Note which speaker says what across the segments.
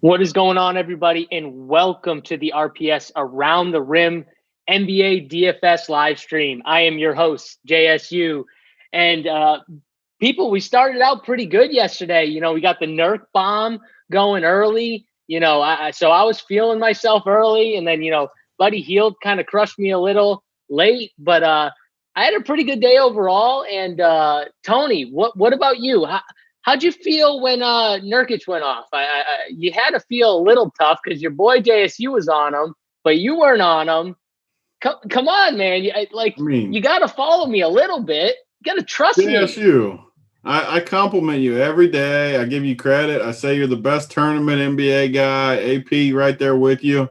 Speaker 1: What is going on, everybody, and welcome to the RPS Around the Rim NBA DFS live stream. I am your host, JSU, and people, we started out pretty good yesterday. We got the Nurk bomb going early. So I was feeling myself early, and then Buddy Hield kind of crushed me a little late, but I had a pretty good day overall. And Tony, what about you? How'd you feel when Nurkic went off? You had to feel a little tough because your boy JSU was on him, but you weren't on him. Come on, man! You got to follow me a little bit. You got to trust me.
Speaker 2: JSU, I compliment you every day. I give you credit. I say you're the best tournament NBA guy. AP right there with you.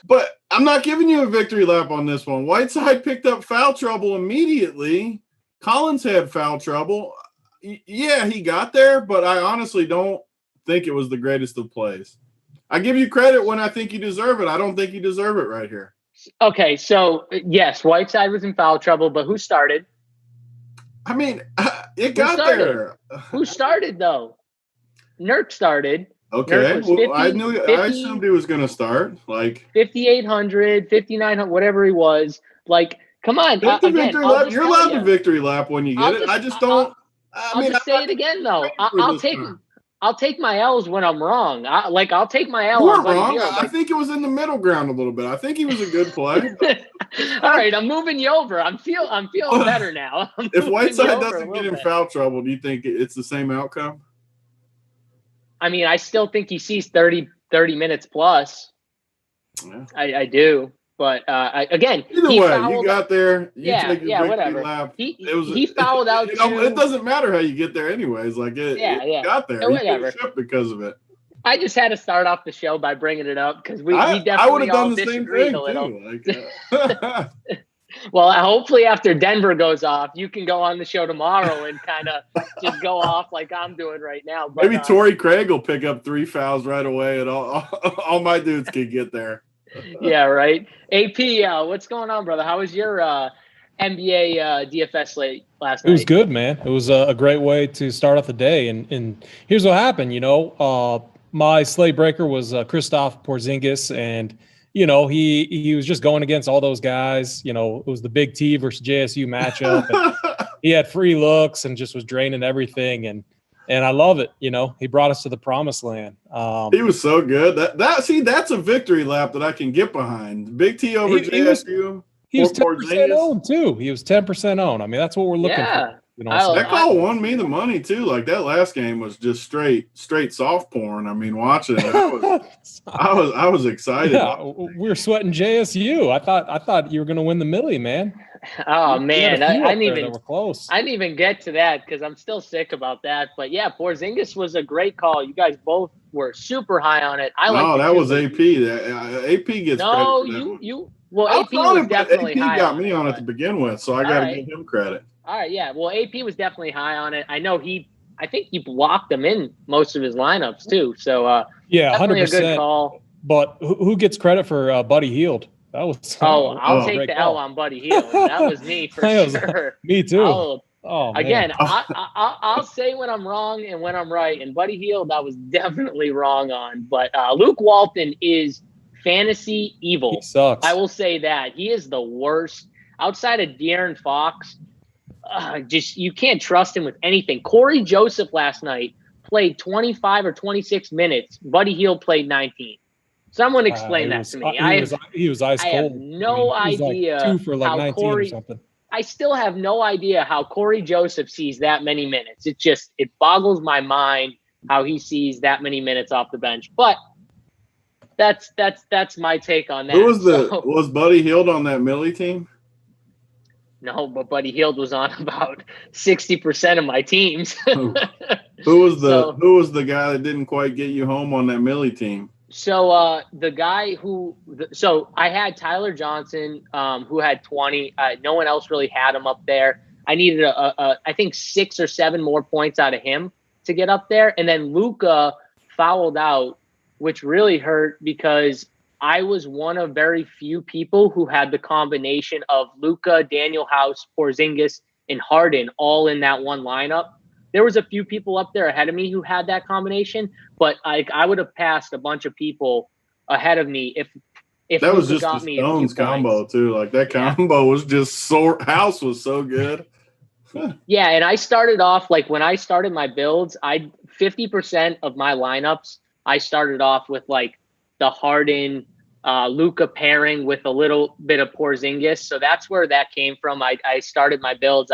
Speaker 2: But I'm not giving you a victory lap on this one. Whiteside picked up foul trouble immediately. Collins had foul trouble. Yeah, he got there, but I honestly don't think it was the greatest of plays. I give you credit when I think you deserve it. I don't think you deserve it right here.
Speaker 1: Okay, so yes, Whiteside was in foul trouble, but who started?
Speaker 2: I mean, it got there.
Speaker 1: Who started, though? Nurk started.
Speaker 2: Okay,
Speaker 1: Nurk was 50,
Speaker 2: I assumed he was going to start.
Speaker 1: 5,800, 5,900, whatever he was. Come on.
Speaker 2: You're allowed to victory lap when you get it. I just don't.
Speaker 1: I'll just say it again, though. I'll take my L's when I'm wrong. I'll take my L.
Speaker 2: You were wrong. I think it was in the middle ground a little bit. I think he was a good play.
Speaker 1: All right, I'm moving you over. I'm feeling better now.
Speaker 2: If Whiteside doesn't get in foul trouble, do you think it's the same outcome?
Speaker 1: I mean, I still think he sees 30 minutes plus. Yeah. I do. But again,
Speaker 2: either way, you got there.
Speaker 1: Whatever.
Speaker 2: Lap.
Speaker 1: He fouled out.
Speaker 2: It doesn't matter how you get there, anyways. It got there.
Speaker 1: Whatever.
Speaker 2: He because of it.
Speaker 1: I just had to start off the show by bringing it up because we definitely all disagreed a little. Well, hopefully after Denver goes off, you can go on the show tomorrow and kind of just go off like I'm doing right now. But,
Speaker 2: maybe Torrey Craig will pick up 3 fouls right away, and all my dudes can get there.
Speaker 1: Yeah, right. AP, what's going on, brother? How was your NBA DFS slate last night?
Speaker 3: It was good, man. It was a great way to start off the day. And here's what happened. My slate breaker was Kristaps Porzingis, and he was just going against all those guys. It was the BigT versus JSU matchup. And he had free looks and just was draining everything. And I love it. He brought us to the promised land.
Speaker 2: He was so good. That's a victory lap that I can get behind. BigT over JSU.
Speaker 3: He was 10% owned too. He was 10% owned. I mean, that's what we're looking for.
Speaker 2: That call won me the money too. That last game was just straight soft porn. I mean, watching it, I was excited.
Speaker 3: Yeah, we were sweating JSU. I thought you were going to win the millie, man.
Speaker 1: Oh man, I didn't even get to that because I'm still sick about that. But yeah, Porzingis was a great call. You guys both were super high on it.
Speaker 2: That was AP. AP gets credit.
Speaker 1: Well, AP was definitely high.
Speaker 2: AP got me on it to begin with, so I got to give him credit.
Speaker 1: All right, yeah. Well, AP was definitely high on it. I know I think he blocked them in most of his lineups too. So definitely 100%. A good call.
Speaker 3: But who gets credit for Buddy Hield? That was
Speaker 1: I'll take the L on Buddy Hield. That was me for sure.
Speaker 3: Me too.
Speaker 1: Again, I'll say when I'm wrong and when I'm right. And Buddy Hield, I was definitely wrong on. But Luke Walton is fantasy evil.
Speaker 3: He sucks.
Speaker 1: I will say that. He is the worst. Outside of De'Aaron Fox, you can't trust him with anything. Corey Joseph last night played 25 or 26 minutes. Buddy Hield played 19. Someone explain that to me.
Speaker 3: He was ice cold.
Speaker 1: I have no idea
Speaker 3: like 2 for like 19
Speaker 1: Corey,
Speaker 3: or something.
Speaker 1: I still have no idea how Corey Joseph sees that many minutes. It boggles my mind how he sees that many minutes off the bench. But that's my take on that.
Speaker 2: Was Buddy Hield on that Millie team?
Speaker 1: No, but Buddy Hield was on about 60% of my teams.
Speaker 2: Who was the guy that didn't quite get you home on that Millie team?
Speaker 1: So the guy I had Tyler Johnson, who had 20. No one else really had him up there. I needed I think 6 or 7 more points out of him to get up there. And then Luka fouled out, which really hurt because I was one of very few people who had the combination of Luka, Daniel House, Porzingis, and Harden all in that one lineup. there was a few people up there ahead of me who had that combination, but I would have passed a bunch of people ahead of me if
Speaker 2: that was
Speaker 1: Luka
Speaker 2: just
Speaker 1: got
Speaker 2: the
Speaker 1: me a few
Speaker 2: Stones combo
Speaker 1: points.
Speaker 2: too. Like that combo was just so house was so good.
Speaker 1: Yeah, and I started off like when I started my builds, 50% of my lineups I started off with like the Harden Luka pairing with a little bit of Porzingis. So that's where that came from. I started my builds.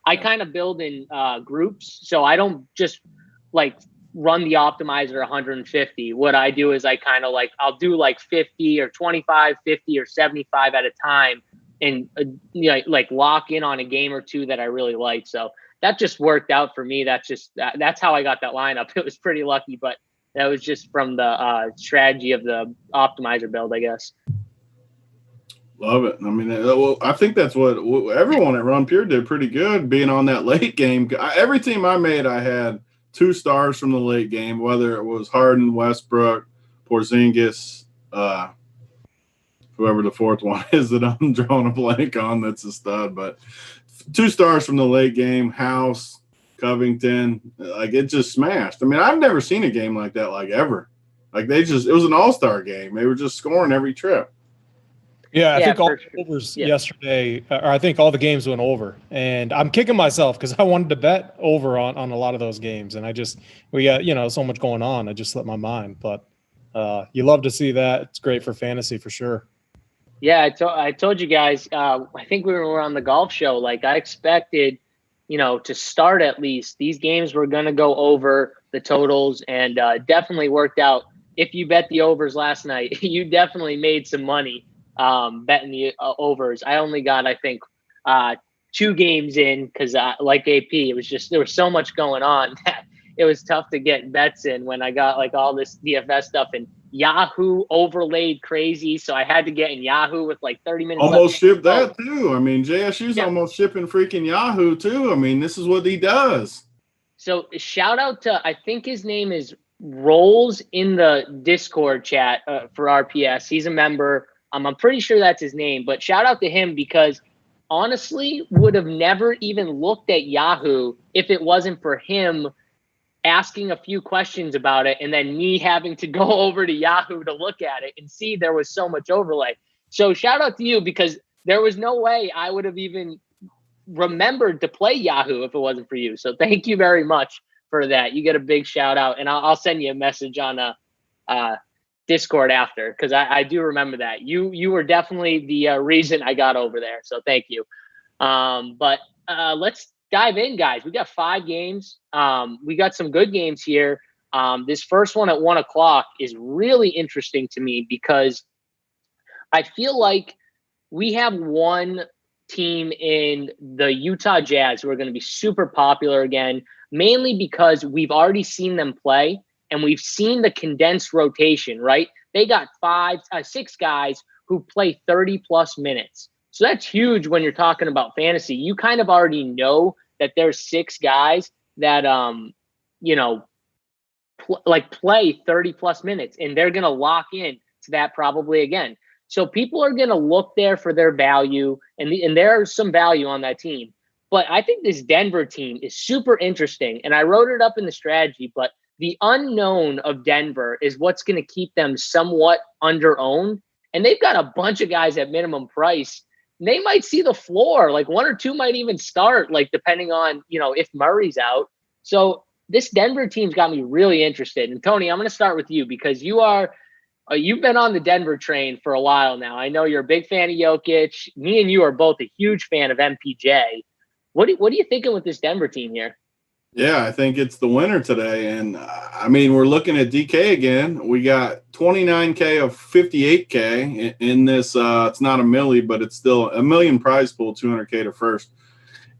Speaker 1: I kind of build in groups, so I don't just like run the optimizer 150. What I do is I kind of like I'll do like 50 or 25, 50 or 75 at a time, and like lock in on a game or two that I really like. So that just worked out for me. That's how I got that lineup. It was pretty lucky, but that was just from the strategy of the optimizer build, I guess.
Speaker 2: Love it. I mean, well, I think that's what everyone at Run Pure did pretty good, being on that late game. Every team I made, I had 2 stars from the late game, whether it was Harden, Westbrook, Porzingis, whoever the fourth one is that I'm drawing a blank on that's a stud. But 2 stars from the late game, House, Covington, like it just smashed. I mean, I've never seen a game like that, like ever. Like it was an all-star game. They were just scoring every trip.
Speaker 3: Yeah, I think all the overs yesterday, or I think all the games went over. And I'm kicking myself because I wanted to bet over on a lot of those games. And we got, so much going on. I just slipped my mind. But you love to see that. It's great for fantasy for sure.
Speaker 1: Yeah, I told you guys, I think we were on the golf show. Like I expected, to start at least. These games were going to go over the totals, and definitely worked out. If you bet the overs last night, you definitely made some money betting the overs. I only got, I think, 2 games in because like AP, it was just there was so much going on that it was tough to get bets in when I got like all this DFS stuff, and Yahoo overlaid crazy. So I had to get in Yahoo with like 30 minutes
Speaker 2: almost
Speaker 1: left.
Speaker 2: shipped that too. I mean, JSU's almost shipping freaking Yahoo too. I mean, this is what he does.
Speaker 1: So shout out to, I think his name is Rolls in the Discord chat for RPS. He's a member. I'm pretty sure that's his name, but shout out to him because honestly would have never even looked at Yahoo if it wasn't for him asking a few questions about it and then me having to go over to Yahoo to look at it and see there was so much overlay. So shout out to you because there was no way I would have even remembered to play Yahoo if it wasn't for you. So thank you very much for that. You get a big shout out, and I'll send you a message on Discord after because I do remember that. You were definitely the reason I got over there. So thank you. But let's dive in, guys. We got 5 games. We got some good games here. This first one at 1 o'clock is really interesting to me because I feel like we have one team in the Utah Jazz who are going to be super popular again, mainly because we've already seen them play and we've seen the condensed rotation, right? They got 6 guys who play 30 plus minutes. So that's huge when you're talking about fantasy. You kind of already know that there's 6 guys that, play 30 plus minutes, and they're going to lock in to that probably again. So people are going to look there for their value, and there's some value on that team. But I think this Denver team is super interesting, and I wrote it up in the strategy, but the unknown of Denver is what's going to keep them somewhat under-owned, and they've got a bunch of guys at minimum price. They might see the floor, like 1 or 2 might even start, like depending on, if Murray's out. So this Denver team's got me really interested. And Tony, I'm going to start with you because you've been on the Denver train for a while now. I know you're a big fan of Jokic. Me and you are both a huge fan of MPJ. What are you thinking with this Denver team here?
Speaker 2: Yeah, I think it's the winner today. And I mean, we're looking at DK again. We got 29K of 58K in this. It's not a milli, but it's still a million prize pool, 200K to first.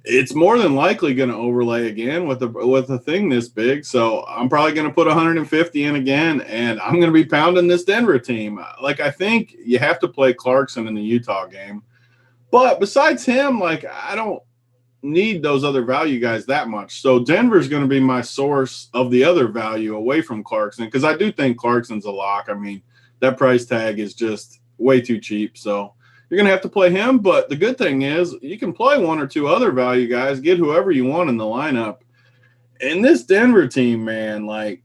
Speaker 2: It's more than likely going to overlay again with a thing this big. So I'm probably going to put 150 in again, and I'm going to be pounding this Denver team. Like, I think you have to play Clarkson in the Utah game. But besides him, like, I don't need those other value guys that much. So Denver's going to be my source of the other value away from Clarkson because I do think Clarkson's a lock. I mean, that price tag is just way too cheap. So you're going to have to play him. But the good thing is you can play 1 or 2 other value guys, get whoever you want in the lineup. in this Denver team, man, like,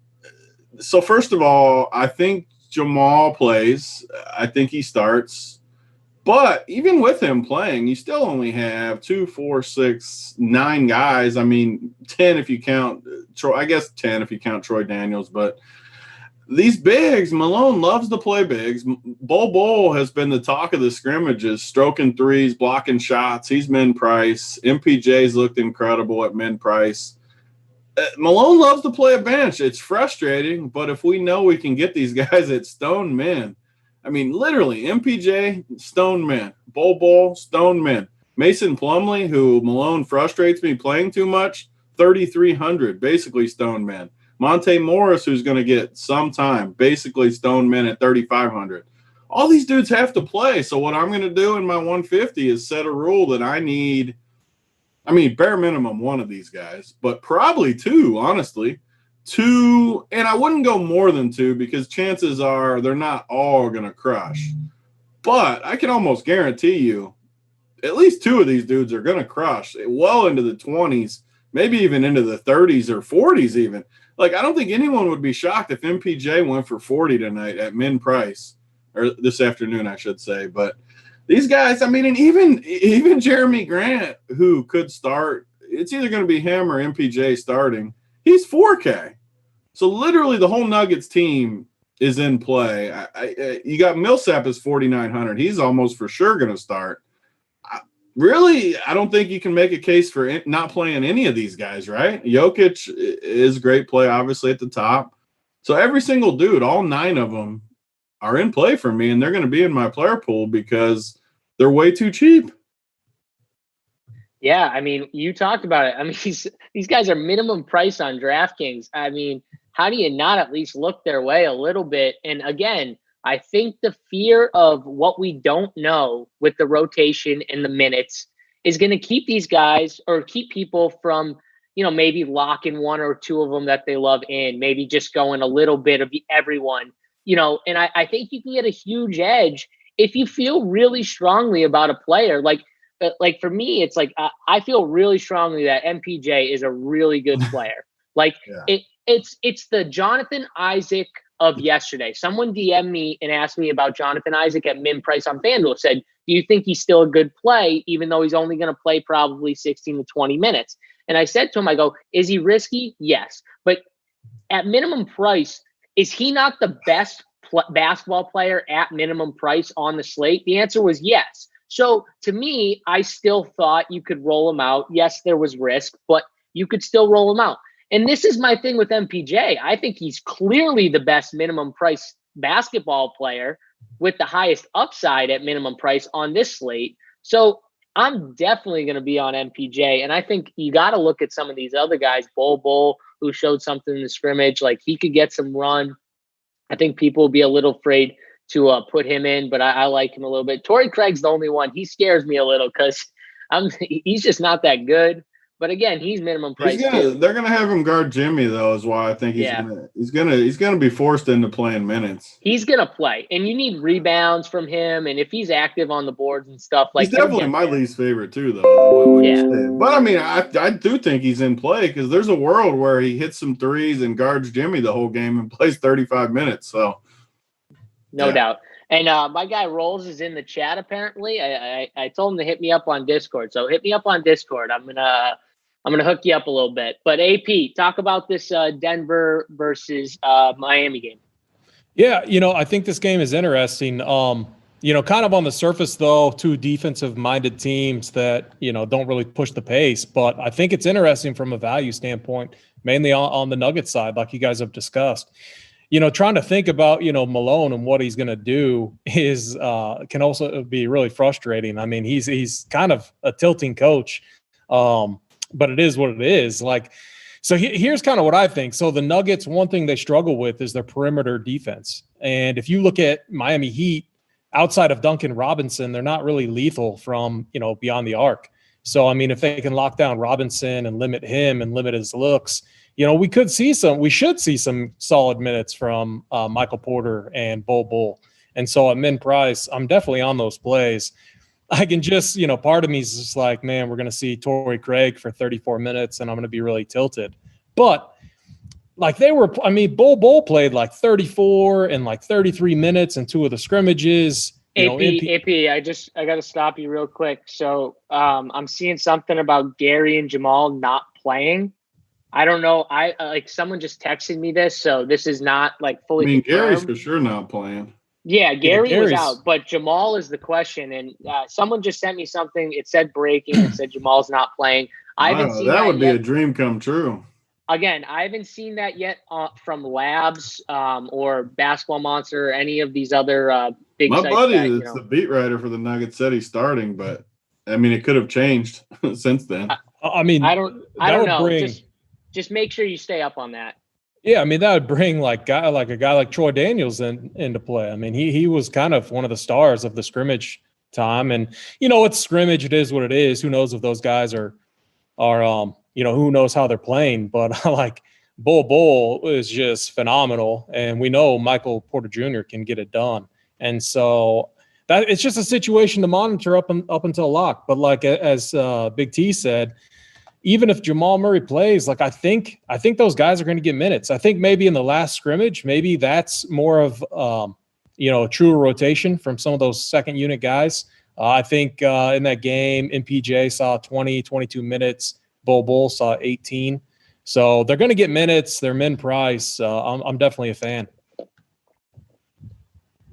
Speaker 2: so first of all, I think Jamal plays. I think he starts. But even with him playing, you still only have 2, 4, 6, 9 guys. I mean, 10 if you count Troy. I guess 10 if you count Troy Daniels. But these bigs, Malone loves to play bigs. Bol has been the talk of the scrimmages, stroking threes, blocking shots. He's min price. MPJ's looked incredible at min price. Malone loves to play a bench. It's frustrating, but if we know we can get these guys at stone men, I mean, literally, MPJ, stone men. Bol, stone men. Mason Plumlee, who Malone frustrates me playing too much, 3,300, basically stone men. Monte Morris, who's going to get some time, basically stone men at 3,500. All these dudes have to play, so what I'm going to do in my 150 is set a rule that I need, I mean, bare minimum one of these guys, but probably 2, honestly. 2, and I wouldn't go more than 2 because chances are they're not all going to crush. But I can almost guarantee you at least 2 of these dudes are going to crush well into the 20s, maybe even into the 30s or 40s even. Like, I don't think anyone would be shocked if MPJ went for 40 tonight at min price, or this afternoon, I should say. But these guys, I mean, and even Jeremy Grant, who could start, it's either going to be him or MPJ starting. He's 4K. So literally the whole Nuggets team is in play. You got Millsap is 4,900. He's almost for sure going to start. I don't think you can make a case for not playing any of these guys, right? Jokic is great play, obviously, at the top. So every single dude, all 9 of them are in play for me, and they're going to be in my player pool because they're way too cheap.
Speaker 1: Yeah, I mean, you talked about it. I mean, these guys are minimum price on Draftkings. I mean, how do you not at least look their way a little bit? And again, I think the fear of what we don't know with the rotation and the minutes is going to keep these guys, or keep people from, maybe locking 1 or 2 of them that they love in, maybe just going a little bit of everyone, and I think you can get a huge edge if you feel really strongly about a player. Like for me, it's like I feel really strongly that MPJ is a really good player. Like yeah. It's the Jonathan Isaac of yesterday. Someone DM'd me and asked me about Jonathan Isaac at min price on FanDuel. Said, do you think he's still a good play, even though he's only going to play probably 16 to 20 minutes? And I said to him, I go, is he risky? Yes. But at minimum price, is he not the best basketball player at minimum price on the slate? The answer was yes. So to me, I still thought you could roll him out. Yes, there was risk, but you could still roll him out. And this is my thing with MPJ. I think he's clearly the best minimum price basketball player with the highest upside at minimum price on this slate. So I'm definitely going to be on MPJ. And I think you got to look at some of these other guys, Bol, who showed something in the scrimmage, like he could get some run. I think people will be a little afraid to put him in, but I like him a little bit. Torrey Craig's the only one. He scares me a little because he's just not that good. But again, he's minimum price.
Speaker 2: They're gonna have him guard Jimmy, though, is why I think he's gonna be forced into playing minutes.
Speaker 1: He's gonna play, and you need rebounds from him. And if he's active on the boards and stuff, like
Speaker 2: he's definitely my least favorite too, though. Yeah. But I mean, I do think he's in play because there's a world where he hits some threes and guards Jimmy the whole game and plays 35 minutes. So
Speaker 1: no doubt. And my guy Rolls is in the chat. Apparently, I told him to hit me up on Discord. So hit me up on Discord. I'm gonna hook you up a little bit. But AP, talk about this Denver versus Miami game.
Speaker 3: Yeah, I think this game is interesting. Kind of on the surface, though, 2 defensive-minded teams that, don't really push the pace. But I think it's interesting from a value standpoint, mainly on the Nuggets side, like you guys have discussed. Trying to think about, Malone and what he's going to do is can also be really frustrating. I mean, he's kind of a tilting coach. But it is what it is. So here's kind of what I think. So the Nuggets, one thing they struggle with is their perimeter defense. And if you look at Miami Heat, outside of Duncan Robinson, they're not really lethal from, beyond the arc. So, I mean, if they can lock down Robinson and limit him and limit his looks, we should see some solid minutes from Michael Porter and Bol. And so at min price, I'm definitely on those plays. I can just, part of me is just like, man, we're going to see Torrey Craig for 34 minutes and I'm going to be really tilted. But like Bull played like 34 and like 33 minutes in 2 of the scrimmages.
Speaker 1: AP, I got to stop you real quick. So I'm seeing something about Gary and Jamal not playing. I don't know. Someone just texted me this, so this is not like fully confirmed.
Speaker 2: Gary's for sure not playing.
Speaker 1: Yeah, Gary was out, but Jamal is the question. And someone just sent me something. It said breaking. It said Jamal's not playing. I haven't seen that
Speaker 2: would be
Speaker 1: yet.
Speaker 2: A dream come true.
Speaker 1: Again, I haven't seen that yet from Labs or Basketball Monster or any of these other big
Speaker 2: My
Speaker 1: sites.
Speaker 2: buddy that's the beat writer for the Nuggets said he's starting, but I mean, it could have changed since then.
Speaker 3: I don't know.
Speaker 1: Just make sure you stay up on that.
Speaker 3: Yeah, I mean, that would bring a guy like Troy Daniels into play. I mean, he was kind of one of the stars of the scrimmage time, and it's scrimmage. It is what it is. Who knows if those guys are who knows how they're playing? But like Bull is just phenomenal, and we know Michael Porter Jr. can get it done, and so that it's just a situation to monitor up until lock. But like as Big T said, even if Jamal Murray plays, like I think those guys are going to get minutes. I think maybe in the last scrimmage, maybe that's more of a true rotation from some of those second unit guys. I think in that game, MPJ saw 20, 22 minutes. Bull saw 18. So they're going to get minutes. They're min price. I'm definitely a fan.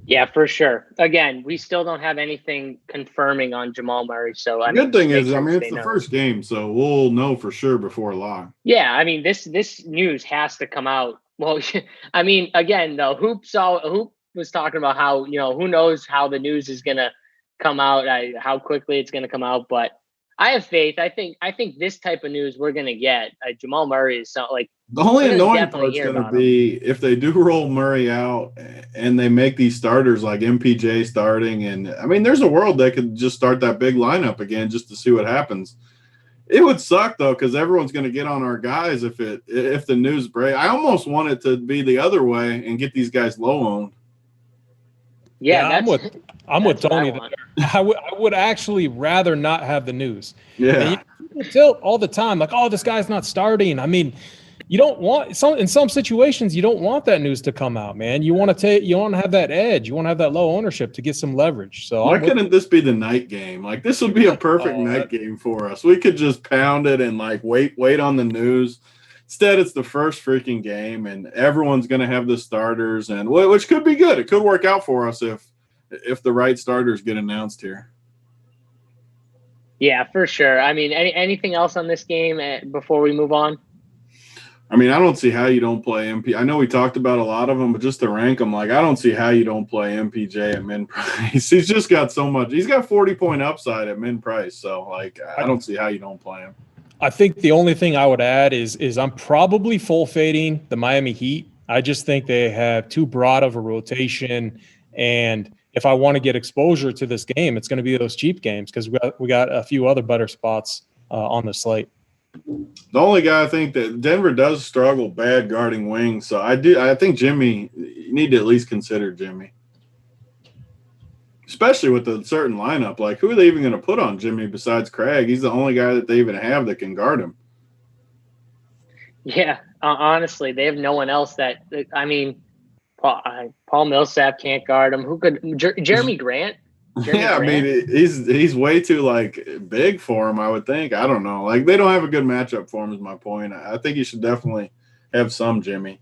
Speaker 1: Yeah, for sure. Again, we still don't have anything confirming on Jamal Murray. So
Speaker 2: the good thing is, it's the first game, so we'll know for sure before lock.
Speaker 1: Yeah, I mean, this news has to come out. Well, I mean, again, though, Hoop was talking about how who knows how the news is going to come out, how quickly it's going to come out, but I have faith. I think this type of news we're going to get. Jamal Murray is like
Speaker 2: the only annoying part's going to be if they do roll Murray out and they make these starters like MPJ starting, and I mean, there's a world they could just start that big lineup again just to see what happens. It would suck though because everyone's going to get on our guys if the news break. I almost want it to be the other way and get these guys low owned.
Speaker 1: Yeah,
Speaker 3: I'm with Tony there. I would actually rather not have the news.
Speaker 2: Yeah.
Speaker 3: Still all the time, like, oh, this guy's not starting. I mean, you don't want in some situations you don't want that news to come out, man. You want to have that edge. You want to have that low ownership to get some leverage. So
Speaker 2: why couldn't this be the night game? Like this would be a perfect night game for us. We could just pound it and like wait on the news. Instead, it's the first freaking game, and everyone's going to have the starters, and which could be good. It could work out for us if the right starters get announced here.
Speaker 1: Yeah, for sure. I mean, anything else on this game before we move on?
Speaker 2: I mean, I don't see how you don't play MP. I know we talked about a lot of them, but just to rank them, like I don't see how you don't play MPJ at min price. He's just got so much. He's got 40-point upside at min price, so like I don't see how you don't play him.
Speaker 3: I think the only thing I would add is I'm probably full fading the Miami Heat. I just think they have too broad of a rotation, and if I want to get exposure to this game, it's going to be those cheap games because we got a few other better spots on the slate.
Speaker 2: The only guy I think that Denver does struggle bad guarding wings, so I think Jimmy, you need to at least consider Jimmy. Especially with a certain lineup. Like, who are they even going to put on Jimmy besides Craig? He's the only guy that they even have that can guard him.
Speaker 1: Yeah, honestly, they have no one else that – I mean, Paul Millsap can't guard him. Who could – Jeremy Grant?
Speaker 2: I mean, he's way too, like, big for him, I would think. I don't know. Like, they don't have a good matchup for him is my point. I think you should definitely have some Jimmy.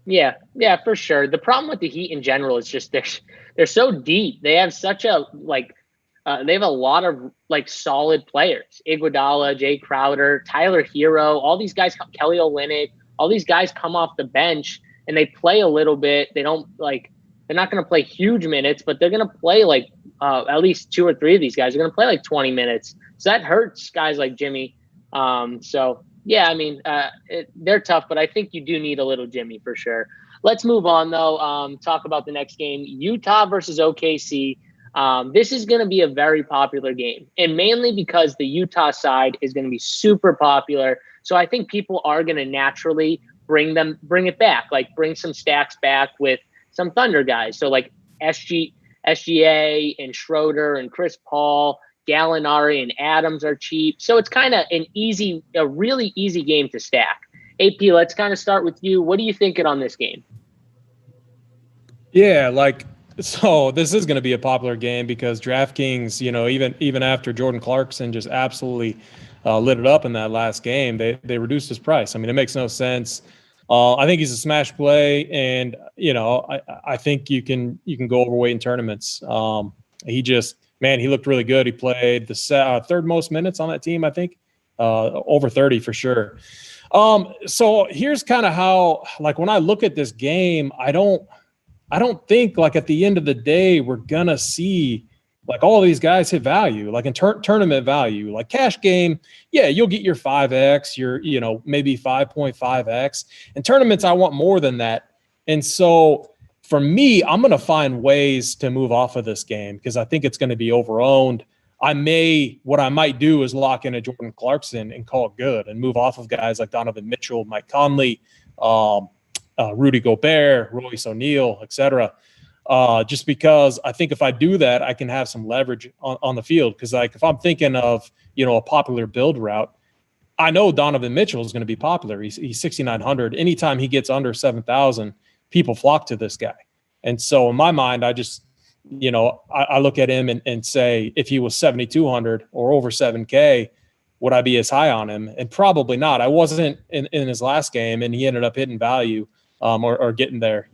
Speaker 1: Yeah, for sure. The problem with the Heat in general is just they're so deep. They have such a they have a lot of like solid players. Iguodala, Jay Crowder, Tyler Hero, all these guys, Kelly Olynyk, all these guys come off the bench and they play a little bit. They don't they're not going to play huge minutes, but they're going to play like at least 2 or 3 of these guys are going to play like 20 minutes. So that hurts guys like Jimmy. Yeah, I mean, they're tough, but I think you do need a little Jimmy for sure. Let's move on, though. Talk about the next game, Utah versus OKC. This is going to be a very popular game, and mainly because the Utah side is going to be super popular. So I think people are going to naturally bring it back, like bring some stacks back with some Thunder guys. So like SGA and Schroeder and Chris Paul, Gallinari and Adams are cheap. So it's kind of a really easy game to stack. AP, let's kind of start with you. What are you thinking on this game?
Speaker 3: Yeah, so this is going to be a popular game because DraftKings, even after Jordan Clarkson just absolutely lit it up in that last game, they reduced his price. I mean, it makes no sense. I think he's a smash play, and I think you can go overweight in tournaments. He looked really good. He played the third most minutes on that team, I think, over 30 for sure. So here's kind of how, when I look at this game, I don't think at the end of the day we're gonna see all these guys hit value in tournament value. Like cash game, yeah, you'll get your 5x, your maybe 5.5x. In tournaments, I want more than that. And so for me, I'm gonna find ways to move off of this game because I think it's going to be overowned. What I might do is lock in a Jordan Clarkson and call it good and move off of guys like Donovan Mitchell, Mike Conley, Rudy Gobert, Royce O'Neal, etc. Just because I think if I do that, I can have some leverage on the field. Because if I'm thinking of a popular build route, I know Donovan Mitchell is going to be popular. He's 6,900. Anytime he gets under 7,000, people flock to this guy. And so in my mind, I just I look at him and say, if he was 7,200 or over 7K, would I be as high on him? And probably not. I wasn't in his last game, and he ended up hitting value or getting there,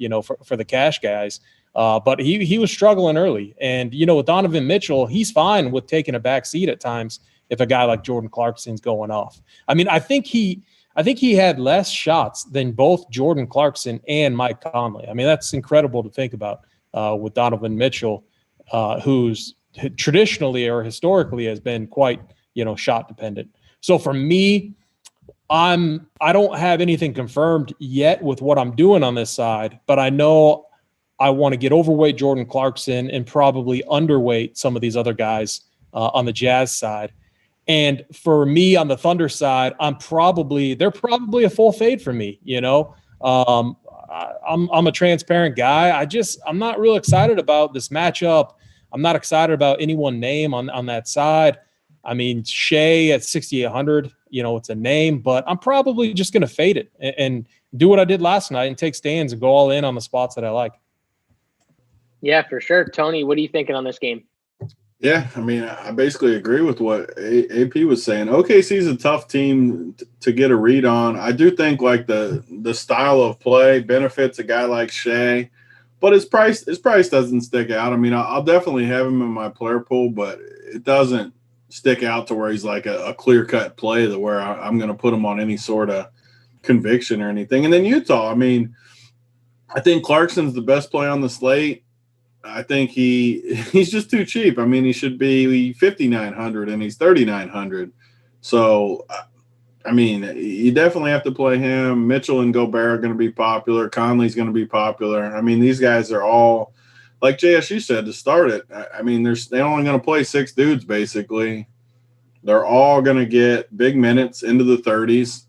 Speaker 3: for the cash guys. But he was struggling early. And, with Donovan Mitchell, he's fine with taking a back seat at times if a guy like Jordan Clarkson's going off. I mean, I think he had less shots than both Jordan Clarkson and Mike Conley. I mean, that's incredible to think about with Donovan Mitchell, who's traditionally or historically has been quite, shot dependent. So for me, I don't have anything confirmed yet with what I'm doing on this side, but I know I want to get overweight Jordan Clarkson and probably underweight some of these other guys on the Jazz side. And for me on the Thunder side, they're probably a full fade for me. I'm a transparent guy. I'm not real excited about this matchup. I'm not excited about any one name on that side. I mean, Shea at 6,800, it's a name, but I'm probably just going to fade it and do what I did last night and take stands and go all in on the spots that I like.
Speaker 1: Yeah, for sure. Tony, what are you thinking on this game?
Speaker 2: Yeah, I mean, I basically agree with what AP was saying. OKC is a tough team to get a read on. I do think the style of play benefits a guy like Shea, but his price doesn't stick out. I mean, I'll definitely have him in my player pool, but it doesn't stick out to where he's like a clear-cut play to where I'm going to put him on any sort of conviction or anything. And then Utah, I mean, I think Clarkson's the best play on the slate. I think he's just too cheap. I mean, he should be 5,900 and he's 3,900. So, I mean, you definitely have to play him. Mitchell and Gobert are going to be popular. Conley's going to be popular. I mean, these guys are all, like JSU said, to start it. I mean, they're only going to play 6 dudes, basically. They're all going to get big minutes into the 30s.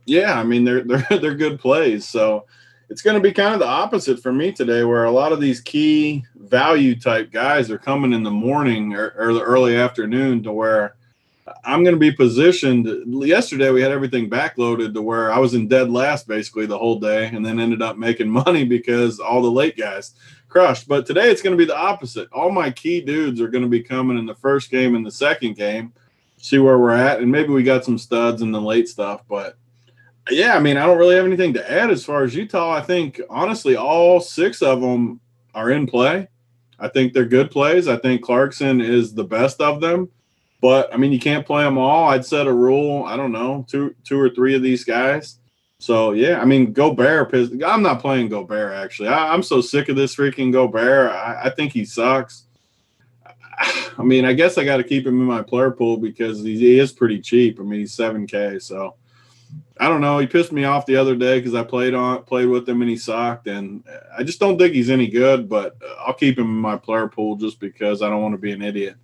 Speaker 2: Yeah, I mean, they're good plays. So, it's going to be kind of the opposite for me today, where a lot of these key value type guys are coming in the morning or the early afternoon, to where I'm going to be positioned. Yesterday we had everything backloaded to where I was in dead last basically the whole day, and then ended up making money because all the late guys crushed. But today it's going to be the opposite. All my key dudes are going to be coming in the first game and the second game, see where we're at, and maybe we got some studs in the late stuff, but yeah, I mean, I don't really have anything to add as far as Utah. I think, honestly, all 6 of them are in play. I think they're good plays. I think Clarkson is the best of them. But, I mean, you can't play them all. I'd set a rule, I don't know, two or three of these guys. So, yeah, I mean, Gobert, I'm not playing Gobert, actually. I'm so sick of this freaking Gobert. I think he sucks. I mean, I guess I got to keep him in my player pool because he is pretty cheap. I mean, he's 7K, so. I don't know. He pissed me off the other day because I played with him and he sucked, and I just don't think he's any good. But I'll keep him in my player pool just because I don't want to be an idiot.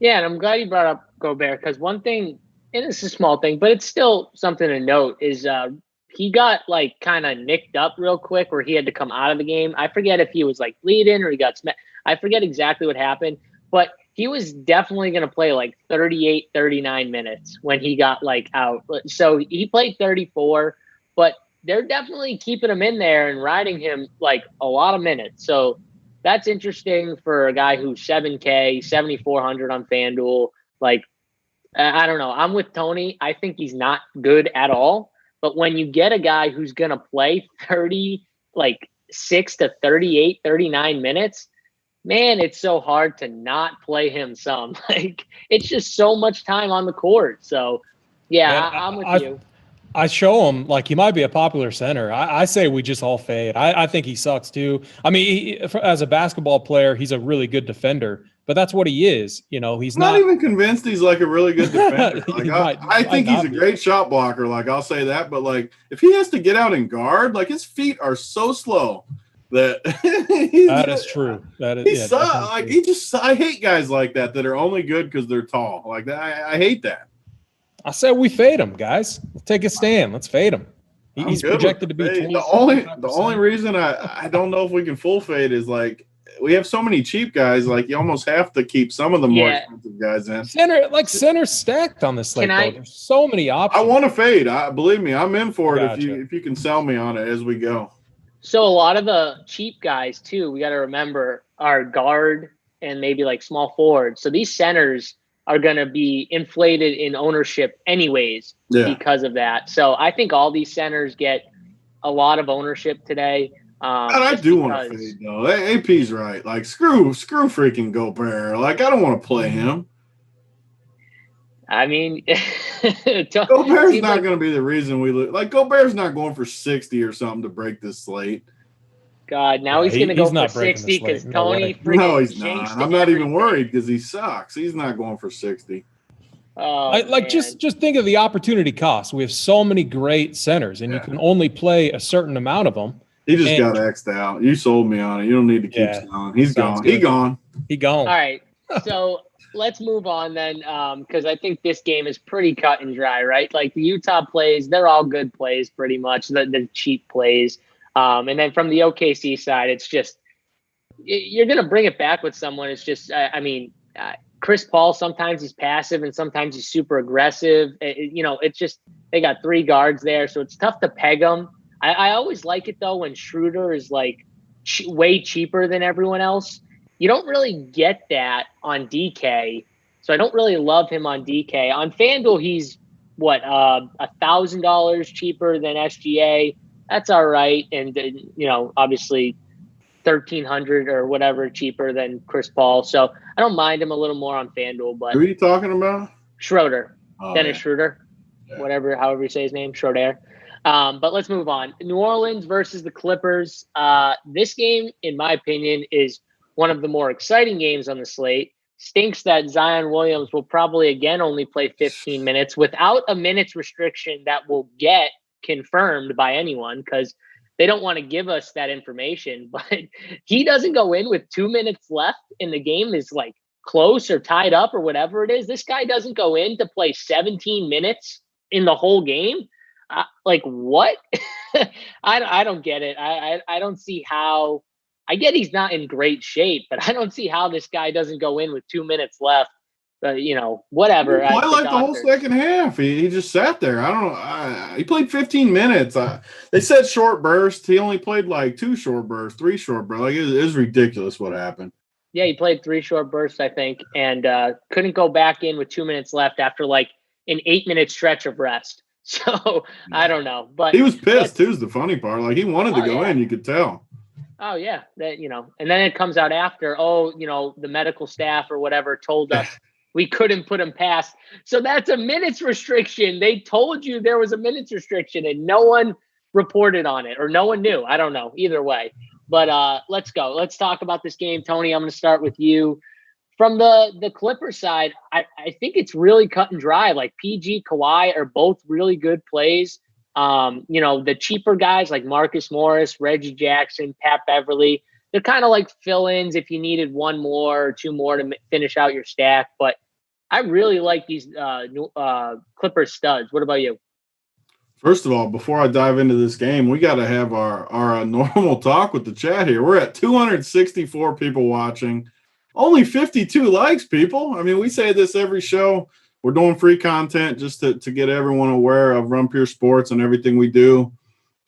Speaker 1: Yeah, and I'm glad you brought up Gobert, because one thing, and it's a small thing, but it's still something to note, is he got kind of nicked up real quick where he had to come out of the game. I forget if he was bleeding or he got smacked. I forget exactly what happened, but he was definitely going to play like 38, 39 minutes when he got like out. So he played 34, but they're definitely keeping him in there and riding him like a lot of minutes. So that's interesting for a guy who's 7K, 7,400 on FanDuel. Like, I don't know. I'm with Tony. I think he's not good at all. But when you get a guy who's going to play 6 to 38, 39 minutes, man, it's so hard to not play him some. Like, it's just so much time on the court. So, yeah, I'm with you.
Speaker 3: I show him like he might be a popular center. I say we just all fade. I think he sucks too. I mean, as a basketball player, he's a really good defender, but that's what he is. You know, he's
Speaker 2: not even convinced he's like a really good defender. Like, I think he's a great shot blocker. Like, I'll say that. But like, if he has to get out and guard, like his feet are so slow that
Speaker 3: that is true. That is
Speaker 2: I hate guys like that are only good because they're tall. Like that, I hate that.
Speaker 3: I said we fade him, guys. Let's take a stand. Let's fade him. He's projected to be
Speaker 2: the only reason I don't know if we can full fade is like we have so many cheap guys. Like you almost have to keep some of the more expensive guys in.
Speaker 3: Center stacked on this slate. There's so many options.
Speaker 2: I want to fade. Believe me, I'm in for it. Gotcha. If you can sell me on it as we go.
Speaker 1: So a lot of the cheap guys too, we got to remember, are guard and maybe like small forward. So these centers are going to be inflated in ownership anyways because of that. So I think all these centers get a lot of ownership today.
Speaker 2: And I do want to fade though. AP's right. Like screw freaking Gobert. Like I don't want to play him.
Speaker 1: I mean,
Speaker 2: Gobert's not going to be the reason we lose. Like Gobert's not going for 60 or something to break this slate.
Speaker 1: God, now he's going to go for 60 because Tony.
Speaker 2: No, he's not. I'm not even worried because he sucks. He's not going for 60.
Speaker 3: Just think of the opportunity cost. We have so many great centers, and you can only play a certain amount of them.
Speaker 2: He just got X'd out. You sold me on it. You don't need to keep selling. He's gone. He gone.
Speaker 3: All
Speaker 1: right. So let's move on then, because I think this game is pretty cut and dry, right? Like the Utah plays, they're all good plays pretty much. The cheap plays. And then from the OKC side, it's just you're going to bring it back with someone. It's just, Chris Paul, sometimes he's passive and sometimes he's super aggressive. It's just they got three guards there, so it's tough to peg them. I always like it, though, when Schroeder is like way cheaper than everyone else. You don't really get that on DK, so I don't really love him on DK. On FanDuel, he's, $1,000 cheaper than SGA. That's all right. And, obviously 1,300 or whatever cheaper than Chris Paul. So I don't mind him a little more on FanDuel. But
Speaker 2: who are you talking about?
Speaker 1: Schroeder. Dennis Schroeder. Yeah. However you say his name, Schroeder. But let's move on. New Orleans versus the Clippers. This game, in my opinion, is one of the more exciting games on the slate. Stinks that Zion Williams will probably again only play 15 minutes without a minutes restriction that will get confirmed by anyone because they don't want to give us that information. But he doesn't go in with 2 minutes left and the game is like close or tied up or whatever it is. This guy doesn't go in to play 17 minutes in the whole game. Like what? I don't get it. I don't see how. I get he's not in great shape, but I don't see how this guy doesn't go in with 2 minutes left. Whatever.
Speaker 2: He played the whole second half. He just sat there. I don't know. He played 15 minutes. They said short burst. He only played like 2 short bursts, 3 short bursts. Like it was ridiculous what happened.
Speaker 1: Yeah, he played 3 short bursts, I think, and couldn't go back in with 2 minutes left after like an 8-minute stretch of rest. So I don't know, but
Speaker 2: he was pissed too. Is the funny part. Like he wanted to go in. You could tell.
Speaker 1: Oh yeah, that and then it comes out after. The medical staff or whatever told us we couldn't put him past. So that's a minutes restriction. They told you there was a minutes restriction, and no one reported on it, or no one knew. I don't know. Either way, but let's go. Let's talk about this game, Tony. I'm going to start with you. From the Clippers side, I think it's really cut and dry. Like PG, Kawhi are both really good plays. The cheaper guys like Marcus Morris, Reggie Jackson, Pat Beverly, they're kind of like fill-ins if you needed 1 more or 2 more to finish out your stack. But I really like these Clippers studs. What about you?
Speaker 2: First of all, before I dive into this game, we got to have our normal talk with the chat here. We're at 264 people watching. Only 52 likes, people. I mean, we say this every show. We're doing free content just to get everyone aware of Run Pure Sports and everything we do.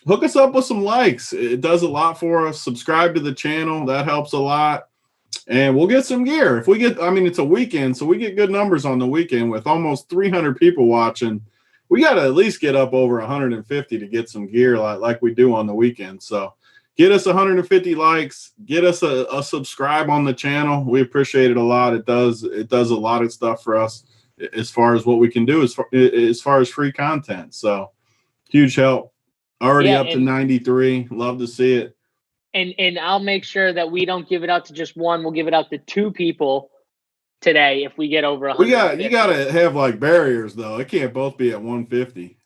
Speaker 2: Hook us up with some likes. It does a lot for us. Subscribe to the channel. That helps a lot. And we'll get some gear. If we get, I mean, it's a weekend, so we get good numbers on the weekend with almost 300 people watching. We got to at least get up over 150 to get some gear like we do on the weekend. So get us 150 likes. Get us a subscribe on the channel. We appreciate it a lot. It does a lot of stuff for us as far as what we can do as far as free content. So huge help. Already up to 93. Love to see it.
Speaker 1: And I'll make sure that we don't give it out to just one. We'll give it out to 2 people today if we get over 100.
Speaker 2: You got to have like barriers though. It can't both be at 150.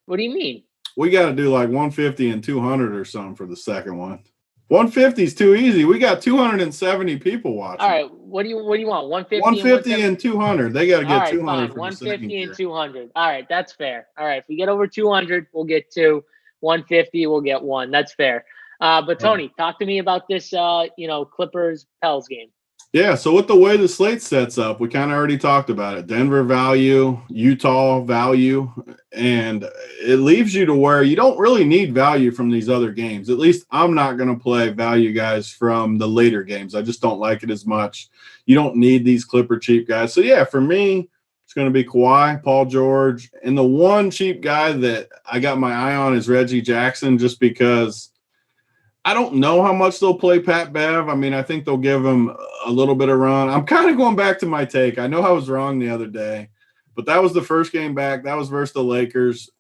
Speaker 1: What do you mean?
Speaker 2: We got to do like 150 and 200 or something for the second one. 150 is too easy. We got 270 people watching.
Speaker 1: All right, what do you want?
Speaker 2: 150 and 200. They got to get 200
Speaker 1: fine.
Speaker 2: for
Speaker 1: 150 and 200. All right, that's fair. All right, if we get over 200, we'll get 2. 150, we'll get 1. That's fair. But Tony, talk to me about this, Clippers Pels game.
Speaker 2: Yeah, so with the way the slate sets up, we kind of already talked about it. Denver value, Utah value, and it leaves you to where you don't really need value from these other games. At least I'm not going to play value guys from the later games. I just don't like it as much. You don't need these Clipper cheap guys. So, yeah, for me, it's going to be Kawhi, Paul George, and the one cheap guy that I got my eye on is Reggie Jackson just because – I don't know how much they'll play Pat Bev. I mean, I think they'll give him a little bit of run. I'm kind of going back to my take. I know I was wrong the other day, but that was the first game back. That was versus the Lakers.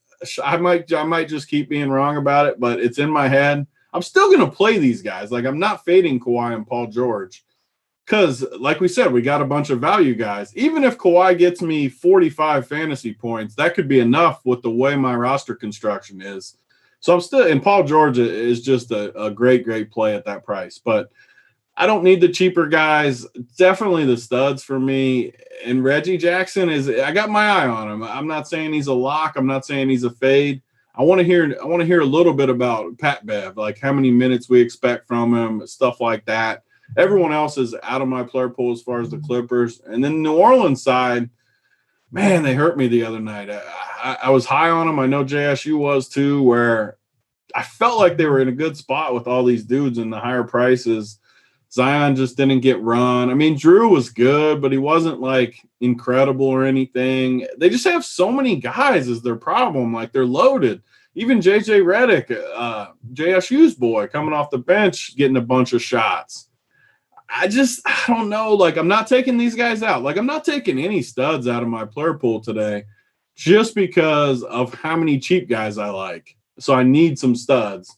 Speaker 2: I might just keep being wrong about it, but it's in my head. I'm still going to play these guys. Like, I'm not fading Kawhi and Paul George because, like we said, we got a bunch of value guys. Even if Kawhi gets me 45 fantasy points, that could be enough with the way my roster construction is. So I'm still – and Paul George is just a great, great play at that price. But I don't need the cheaper guys. Definitely the studs for me. And Reggie Jackson is – I got my eye on him. I'm not saying he's a lock. I'm not saying he's a fade. I want to hear a little bit about Pat Bev, like how many minutes we expect from him, stuff like that. Everyone else is out of my player pool as far as the Clippers. And then New Orleans side, man, they hurt me the other night. I was high on them. I know JSU was too, where I felt like they were in a good spot with all these dudes and the higher prices. Zion just didn't get run. I mean, Drew was good, but he wasn't like incredible or anything. They just have so many guys is their problem. Like they're loaded. Even JJ Redick, JSU's boy, coming off the bench, getting a bunch of shots. I don't know. Like, I'm not taking these guys out. Like, I'm not taking any studs out of my player pool today just because of how many cheap guys I like. So I need some studs.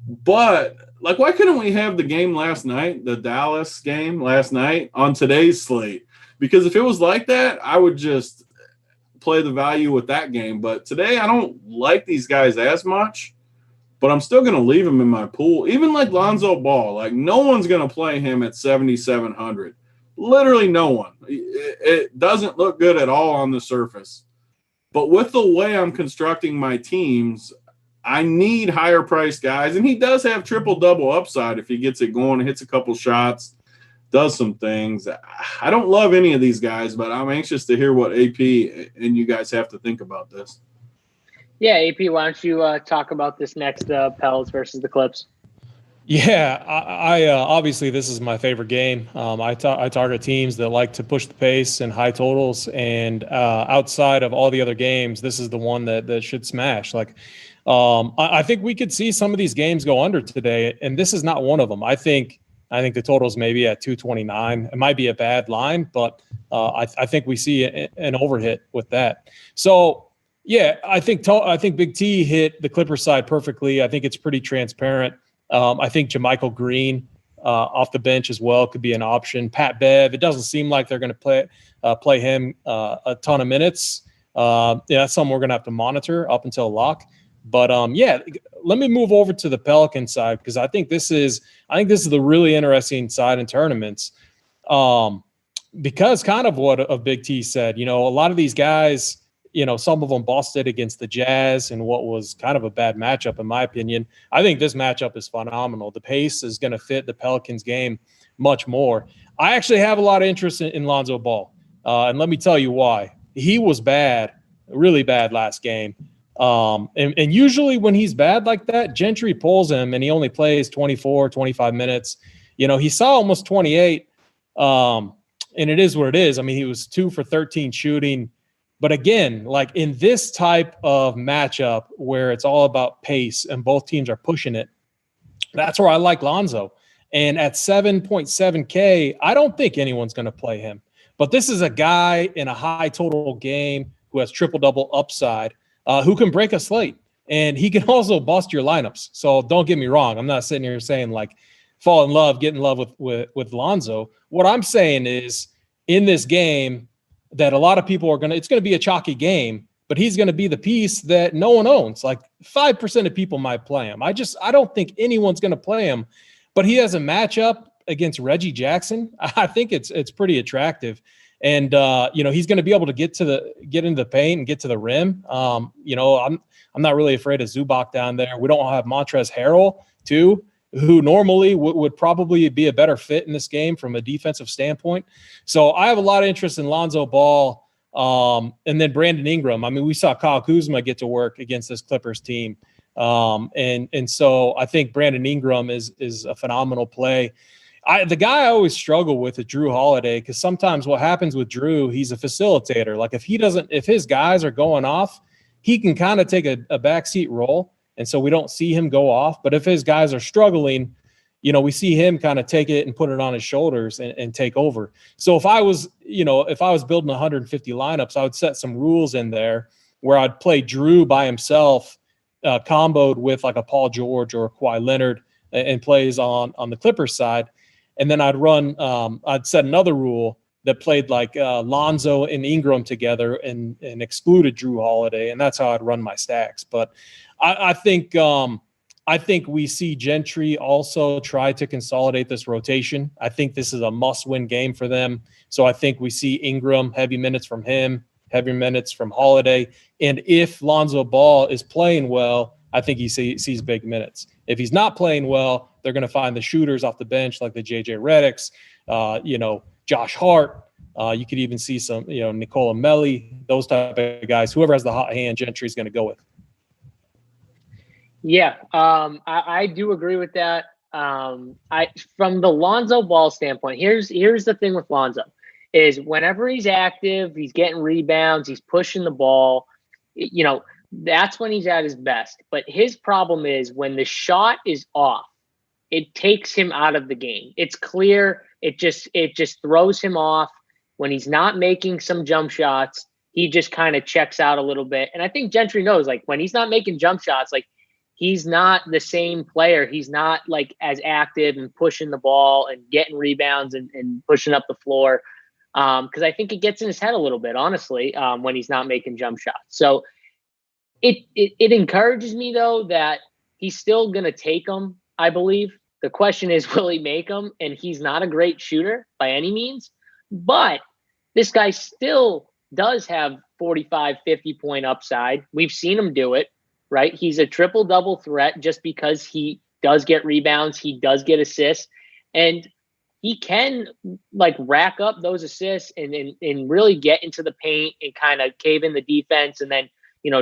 Speaker 2: But, like, why couldn't we have the game last night, the Dallas game last night, on today's slate? Because if it was like that, I would just play the value with that game. But today I don't like these guys as much. But I'm still going to leave him in my pool. Even like Lonzo Ball, like no one's going to play him at 7,700. Literally no one. It doesn't look good at all on the surface. But with the way I'm constructing my teams, I need higher priced guys. And he does have triple-double upside if he gets it going, hits a couple shots, does some things. I don't love any of these guys, but I'm anxious to hear what AP and you guys have to think about this.
Speaker 1: Yeah, AP, why don't you talk about this next Pels versus the Clips?
Speaker 3: Yeah, I obviously this is my favorite game. I target teams that like to push the pace and high totals, and outside of all the other games, this is the one that should smash. Like, I think we could see some of these games go under today, and this is not one of them. I think the total's maybe at 229. It might be a bad line, but I think we see an overhit with that. So. Yeah, I think Big T hit the Clippers side perfectly. I think it's pretty transparent. I think JaMychal Green off the bench as well could be an option. Pat Bev, it doesn't seem like they're going to play him a ton of minutes. That's something we're going to have to monitor up until lock. But let me move over to the Pelican side because I think this is the really interesting side in tournaments. Because kind of what Big T said, a lot of these guys. Some of them busted against the Jazz in what was kind of a bad matchup, in my opinion. I think this matchup is phenomenal. The pace is going to fit the Pelicans game much more. I actually have a lot of interest in Lonzo Ball. And let me tell you why. He was bad, really bad last game. And usually when he's bad like that, Gentry pulls him and he only plays 24, 25 minutes. He saw almost 28. And it is what it is. I mean, he was 2 for 13 shooting. But again, like in this type of matchup where it's all about pace and both teams are pushing it, that's where I like Lonzo. And at 7.7K, I don't think anyone's going to play him. But this is a guy in a high total game who has triple-double upside, who can break a slate. And he can also bust your lineups. So don't get me wrong. I'm not sitting here saying like fall in love, get in love with Lonzo. What I'm saying is in this game that a lot of people are it's going to be a chalky game, but he's going to be the piece that no one owns. Like 5% of people might play him. I don't think anyone's going to play him, but he has a matchup against Reggie Jackson. I think it's pretty attractive. And, he's going to be able to get into the paint and get to the rim. I'm not really afraid of Zubac down there. We don't have Montrezl Harrell too, who normally would probably be a better fit in this game from a defensive standpoint. So I have a lot of interest in Lonzo Ball. And then Brandon Ingram. I mean, we saw Kyle Kuzma get to work against this Clippers team. And so I think Brandon Ingram is a phenomenal play. The guy I always struggle with is Drew Holiday, because sometimes what happens with Drew, he's a facilitator. Like if his guys are going off, he can kind of take a backseat role. And so we don't see him go off. But if his guys are struggling, we see him kind of take it and put it on his shoulders and take over. So if I was building 150 lineups, I would set some rules in there where I'd play Drew by himself, comboed with like a Paul George or a Kawhi Leonard and plays on the Clippers side. And then I'd set another rule that played like Lonzo and Ingram together and excluded Drew Holiday. And that's how I'd run my stacks. But I think we see Gentry also try to consolidate this rotation. I think this is a must-win game for them. So I think we see Ingram, heavy minutes from him, heavy minutes from Holiday. And if Lonzo Ball is playing well, I think he sees big minutes. If he's not playing well, they're going to find the shooters off the bench like the JJ Redicks, Josh Hart. You could even see some, Nicola Melli, those type of guys. Whoever has the hot hand, Gentry's going to go with.
Speaker 1: Yeah, I do agree with that. From the Lonzo Ball standpoint, here's the thing with Lonzo is whenever he's active, he's getting rebounds, he's pushing the ball, that's when he's at his best. But his problem is when the shot is off, it takes him out of the game. It's clear. It just throws him off. When he's not making some jump shots, he just kind of checks out a little bit. And I think Gentry knows, like, when he's not making jump shots, like, he's not the same player. He's not like as active and pushing the ball and getting rebounds and pushing up the floor. Because I think it gets in his head a little bit, honestly, when he's not making jump shots. So it encourages me, though, that he's still going to take them, I believe. The question is, will he make them? And he's not a great shooter by any means. But this guy still does have 45, 50-point upside. We've seen him do it. Right? He's a triple-double threat just because he does get rebounds. He does get assists. And he can, like, rack up those assists and really get into the paint and kind of cave in the defense and then,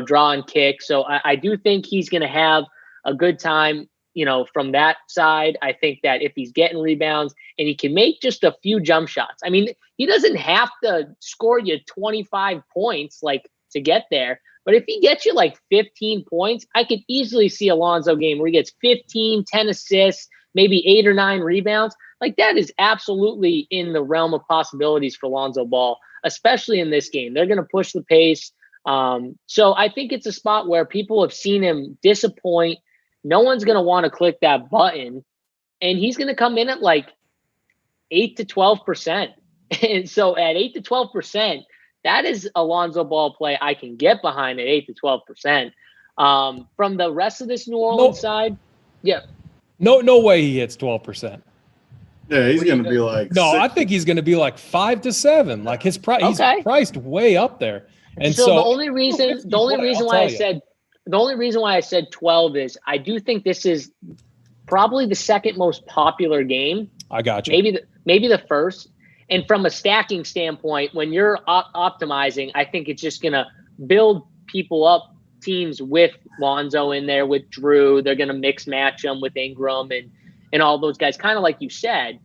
Speaker 1: draw and kick. So I do think he's going to have a good time, from that side. I think that if he's getting rebounds and he can make just a few jump shots, I mean, he doesn't have to score you 25 points, like, to get there. But if he gets you like 15 points, I could easily see a Lonzo game where he gets 15, 10 assists, maybe 8 or 9 rebounds. Like, that is absolutely in the realm of possibilities for Lonzo Ball, especially in this game. They're going to push the pace. So I think it's a spot where people have seen him disappoint. No one's going to want to click that button. And he's going to come in at like 8 to 12%. And so at 8 to 12%, that is a Lonzo Ball play I can get behind at 8 to 12%. From the rest of this New Orleans side, yeah.
Speaker 3: No way he hits 12%.
Speaker 2: Yeah, he's going to be like
Speaker 3: No,
Speaker 2: 6.
Speaker 3: I think he's going to be like 5 to 7. Like he's priced way up there. And so
Speaker 1: the only reason why I said 12 is I do think this is probably the second most popular game
Speaker 3: I got you.
Speaker 1: Maybe the first. And from a stacking standpoint, when you're optimizing, I think it's just going to build people up, teams with Lonzo in there, with Drew. They're going to mix match them with Ingram and all those guys, kind of like you said.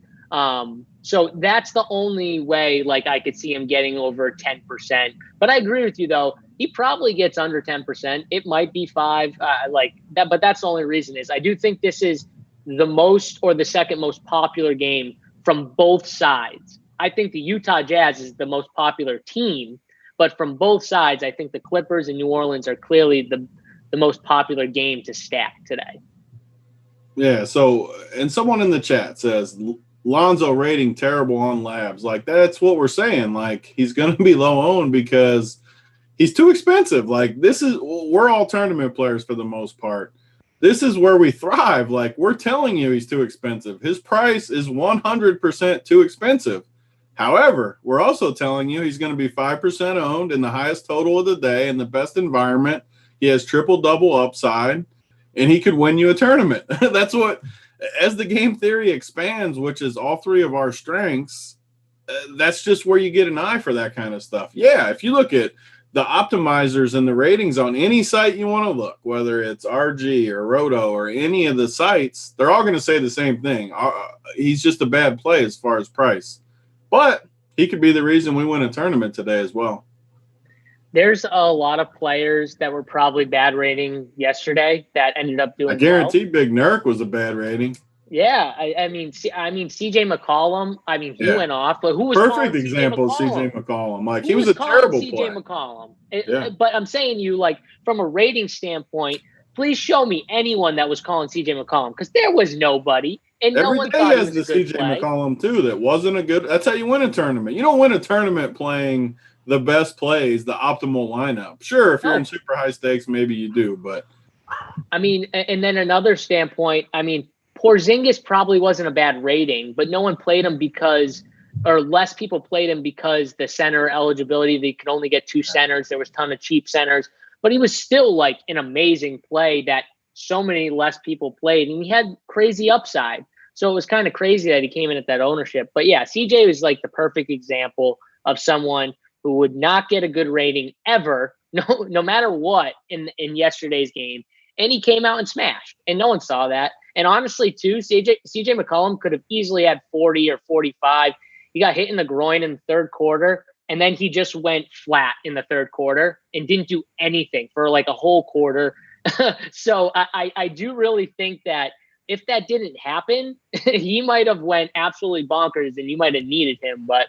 Speaker 1: So that's the only way, like, I could see him getting over 10%. But I agree with you, though. He probably gets under 10%. It might be 5, like that. But that's the only reason is I do think this is the most or the second most popular game from both sides. I think the Utah Jazz is the most popular team, but from both sides, I think the Clippers and New Orleans are clearly the most popular game to stack today.
Speaker 2: Yeah. So, and someone in the chat says Lonzo rating terrible on labs. Like, that's what we're saying. Like, he's going to be low owned because he's too expensive. Like, we're all tournament players for the most part. This is where we thrive. Like, we're telling you he's too expensive. His price is 100% too expensive. However, we're also telling you he's going to be 5% owned in the highest total of the day in the best environment. He has triple-double upside, and he could win you a tournament. That's what, as the game theory expands, which is all three of our strengths, that's just where you get an eye for that kind of stuff. Yeah, if you look at the optimizers and the ratings on any site you want to look, whether it's RG or Roto or any of the sites, they're all going to say the same thing. He's just a bad play as far as price. But he could be the reason we win a tournament today as well.
Speaker 1: There's a lot of players that were probably bad rating yesterday that ended up doing
Speaker 2: I guarantee
Speaker 1: well.
Speaker 2: Big Nurk was a bad rating.
Speaker 1: Yeah, I mean, CJ McCollum. I mean, he went off, but who was
Speaker 2: perfect example of CJ McCollum? Like, he was a terrible
Speaker 1: CJ
Speaker 2: play.
Speaker 1: McCollum. But I'm saying you, like, from a rating standpoint, please show me anyone that was calling CJ McCollum, because there was nobody, and no one thought he was a good play.
Speaker 2: CJ McCollum too. That wasn't a good. That's how you win a tournament. You don't win a tournament playing the best plays, the optimal lineup. Sure, if you're in super high stakes, maybe you do, but
Speaker 1: I mean, and then another standpoint, I mean, Porzingis probably wasn't a bad rating, but no one played him or less people played him because the center eligibility, they could only get 2 centers. There was a ton of cheap centers, but he was still like an amazing play that so many less people played, and he had crazy upside. So it was kind of crazy that he came in at that ownership. But yeah, CJ was like the perfect example of someone who would not get a good rating ever, no matter what in yesterday's game. And he came out and smashed, and no one saw that. And honestly, too, CJ McCollum could have easily had 40 or 45. He got hit in the groin in the third quarter, and then he just went flat in the third quarter and didn't do anything for like a whole quarter. So I do really think that if that didn't happen, he might have went absolutely bonkers, and you might have needed him. But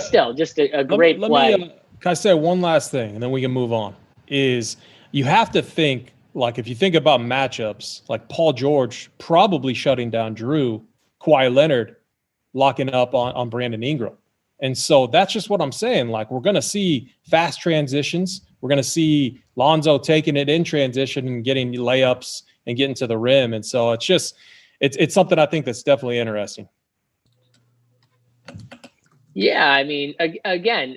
Speaker 1: still, just a great play.
Speaker 3: Can I say one last thing, and then we can move on? Is you have to think, like, if you think about matchups, like Paul George probably shutting down Drew, Kawhi Leonard locking up on Brandon Ingram. And so that's just what I'm saying. Like, we're going to see fast transitions. We're going to see Lonzo taking it in transition and getting layups and getting to the rim. And so it's something I think that's definitely interesting.
Speaker 1: Yeah, I mean, again,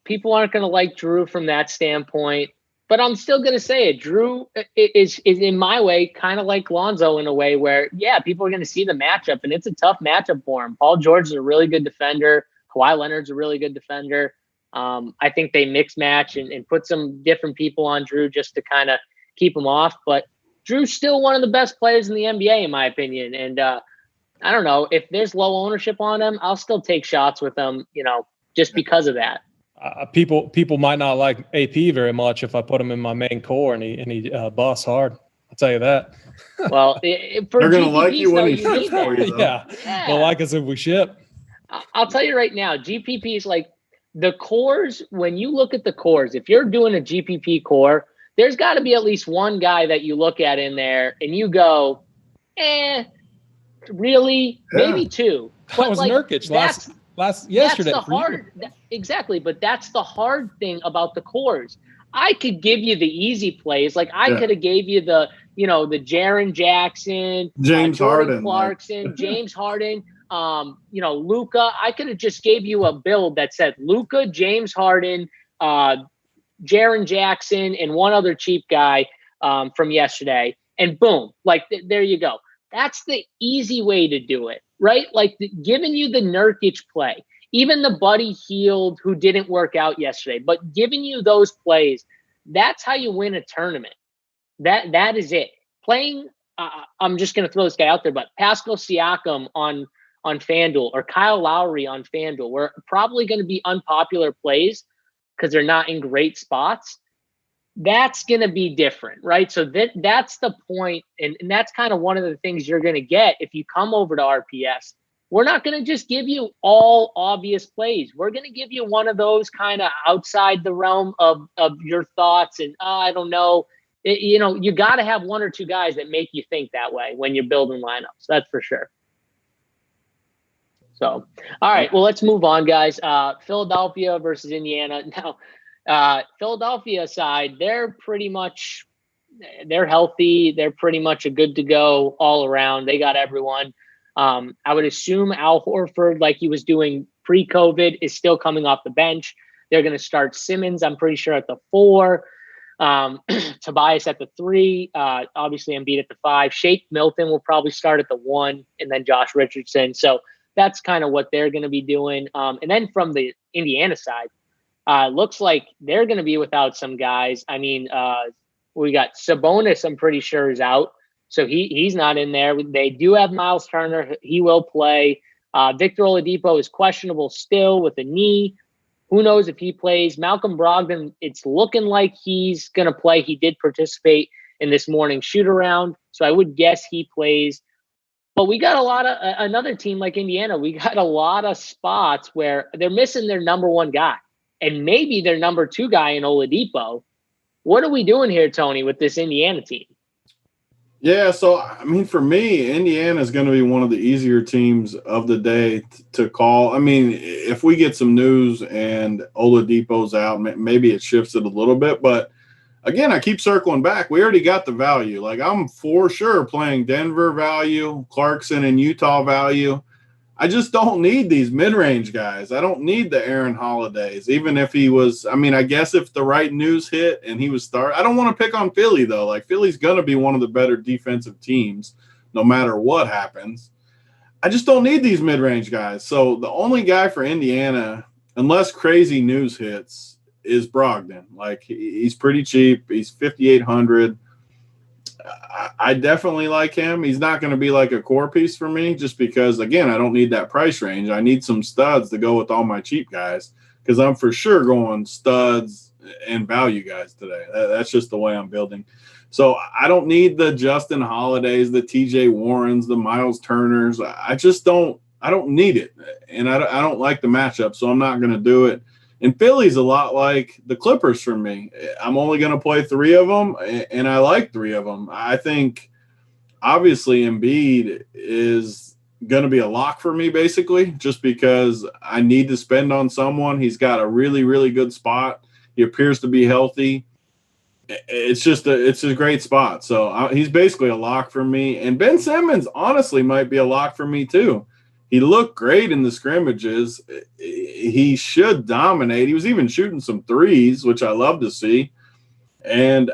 Speaker 1: people aren't going to like Drew from that standpoint, but I'm still going to say it. Drew is in my way kind of like Lonzo in a way where, yeah, people are going to see the matchup, and it's a tough matchup for him. Paul George is a really good defender. Kawhi Leonard's a really good defender. I think they mix match and put some different people on Drew just to kind of keep him off. But Drew's still one of the best players in the NBA, in my opinion. And I don't know, if there's low ownership on him, I'll still take shots with him, just because of that.
Speaker 3: People might not like AP very much if I put him in my main core and he busts hard. I'll tell you that.
Speaker 1: Well, for
Speaker 2: they're going to
Speaker 1: GPPs,
Speaker 2: like you when he
Speaker 1: though,
Speaker 2: ships for you, though.
Speaker 3: Yeah. They'll like us if we ship.
Speaker 1: I'll tell you right now, GPPs, like the cores, when you look at the cores, if you're doing a GPP core, there's got to be at least one guy that you look at in there and you go, really? Yeah. Maybe 2. But
Speaker 3: that was Nurkic yesterday.
Speaker 1: That's the hard, exactly. But that's the hard thing about the cores. I could give you the easy plays. Like I could have gave you the Jaren Jackson,
Speaker 2: James Harden,
Speaker 1: Clarkson, James Harden, Luka. I could have just gave you a build that said Luka, James Harden, Jaren Jackson, and one other cheap guy from yesterday. And boom, like there you go. That's the easy way to do it. right? Like giving you the Nurkic play, even the Buddy Hield who didn't work out yesterday, but giving you those plays, that's how you win a tournament. That is it. Playing, I'm just going to throw this guy out there, but Pascal Siakam on FanDuel or Kyle Lowry on FanDuel were probably going to be unpopular plays because they're not in great spots. That's going to be different, right? So that's the point, and that's kind of one of the things you're going to get if you come over to RPS. We're not going to just give you all obvious plays. We're going to give you one of those kind of outside the realm of your thoughts, and I don't know. You got to have one or two guys that make you think that way when you're building lineups. That's for sure. So, all right, well, let's move on, guys. Philadelphia versus Indiana. Now, Philadelphia side, they're healthy. They're pretty much a good to go all around. They got everyone. I would assume Al Horford, like he was doing pre-COVID, is still coming off the bench. They're going to start Simmons, I'm pretty sure, at the 4. Tobias at the 3, obviously Embiid at the 5. Shake Milton will probably start at the 1, and then Josh Richardson. So that's kind of what they're going to be doing. And then from the Indiana side, looks like they're going to be without some guys. I mean, we got Sabonis, I'm pretty sure, is out. So he's not in there. They do have Miles Turner. He will play. Victor Oladipo is questionable still with a knee. Who knows if he plays? Malcolm Brogdon, it's looking like he's going to play. He did participate in this morning shoot-around, so I would guess he plays. But we got another team like Indiana, we got a lot of spots where they're missing their number 1 guy and maybe their number 2 guy in Oladipo. What are we doing here, Tony, with this Indiana team?
Speaker 2: Yeah, so, I mean, for me, Indiana is going to be one of the easier teams of the day to call. I mean, if we get some news and Oladipo's out, maybe it shifts it a little bit. But, again, I keep circling back. We already got the value. Like, I'm for sure playing Denver value, Clarkson and Utah value. I just don't need these mid-range guys. I don't need the Aaron Holidays, even if he was – I mean, I guess if the right news hit and he was I don't want to pick on Philly, though. Like, Philly's going to be one of the better defensive teams no matter what happens. I just don't need these mid-range guys. So the only guy for Indiana, unless crazy news hits, is Brogdon. Like, he's pretty cheap. He's $5,800. I definitely like him. He's not going to be like a core piece for me just because, again, I don't need that price range. I need some studs to go with all my cheap guys because I'm for sure going studs and value guys today. That's just the way I'm building. So I don't need the Justin Holidays, the TJ Warrens, the Miles Turners. I don't need it. And I don't like the matchup, so I'm not going to do it. And Philly's a lot like the Clippers for me. I'm only going to play 3 of them, and I like 3 of them. I think, obviously, Embiid is going to be a lock for me, basically, just because I need to spend on someone. He's got a really, really good spot. He appears to be healthy. It's a great spot. So he's basically a lock for me. And Ben Simmons, honestly, might be a lock for me, too. He looked great in the scrimmages. He should dominate. He was even shooting some threes, which I love to see. And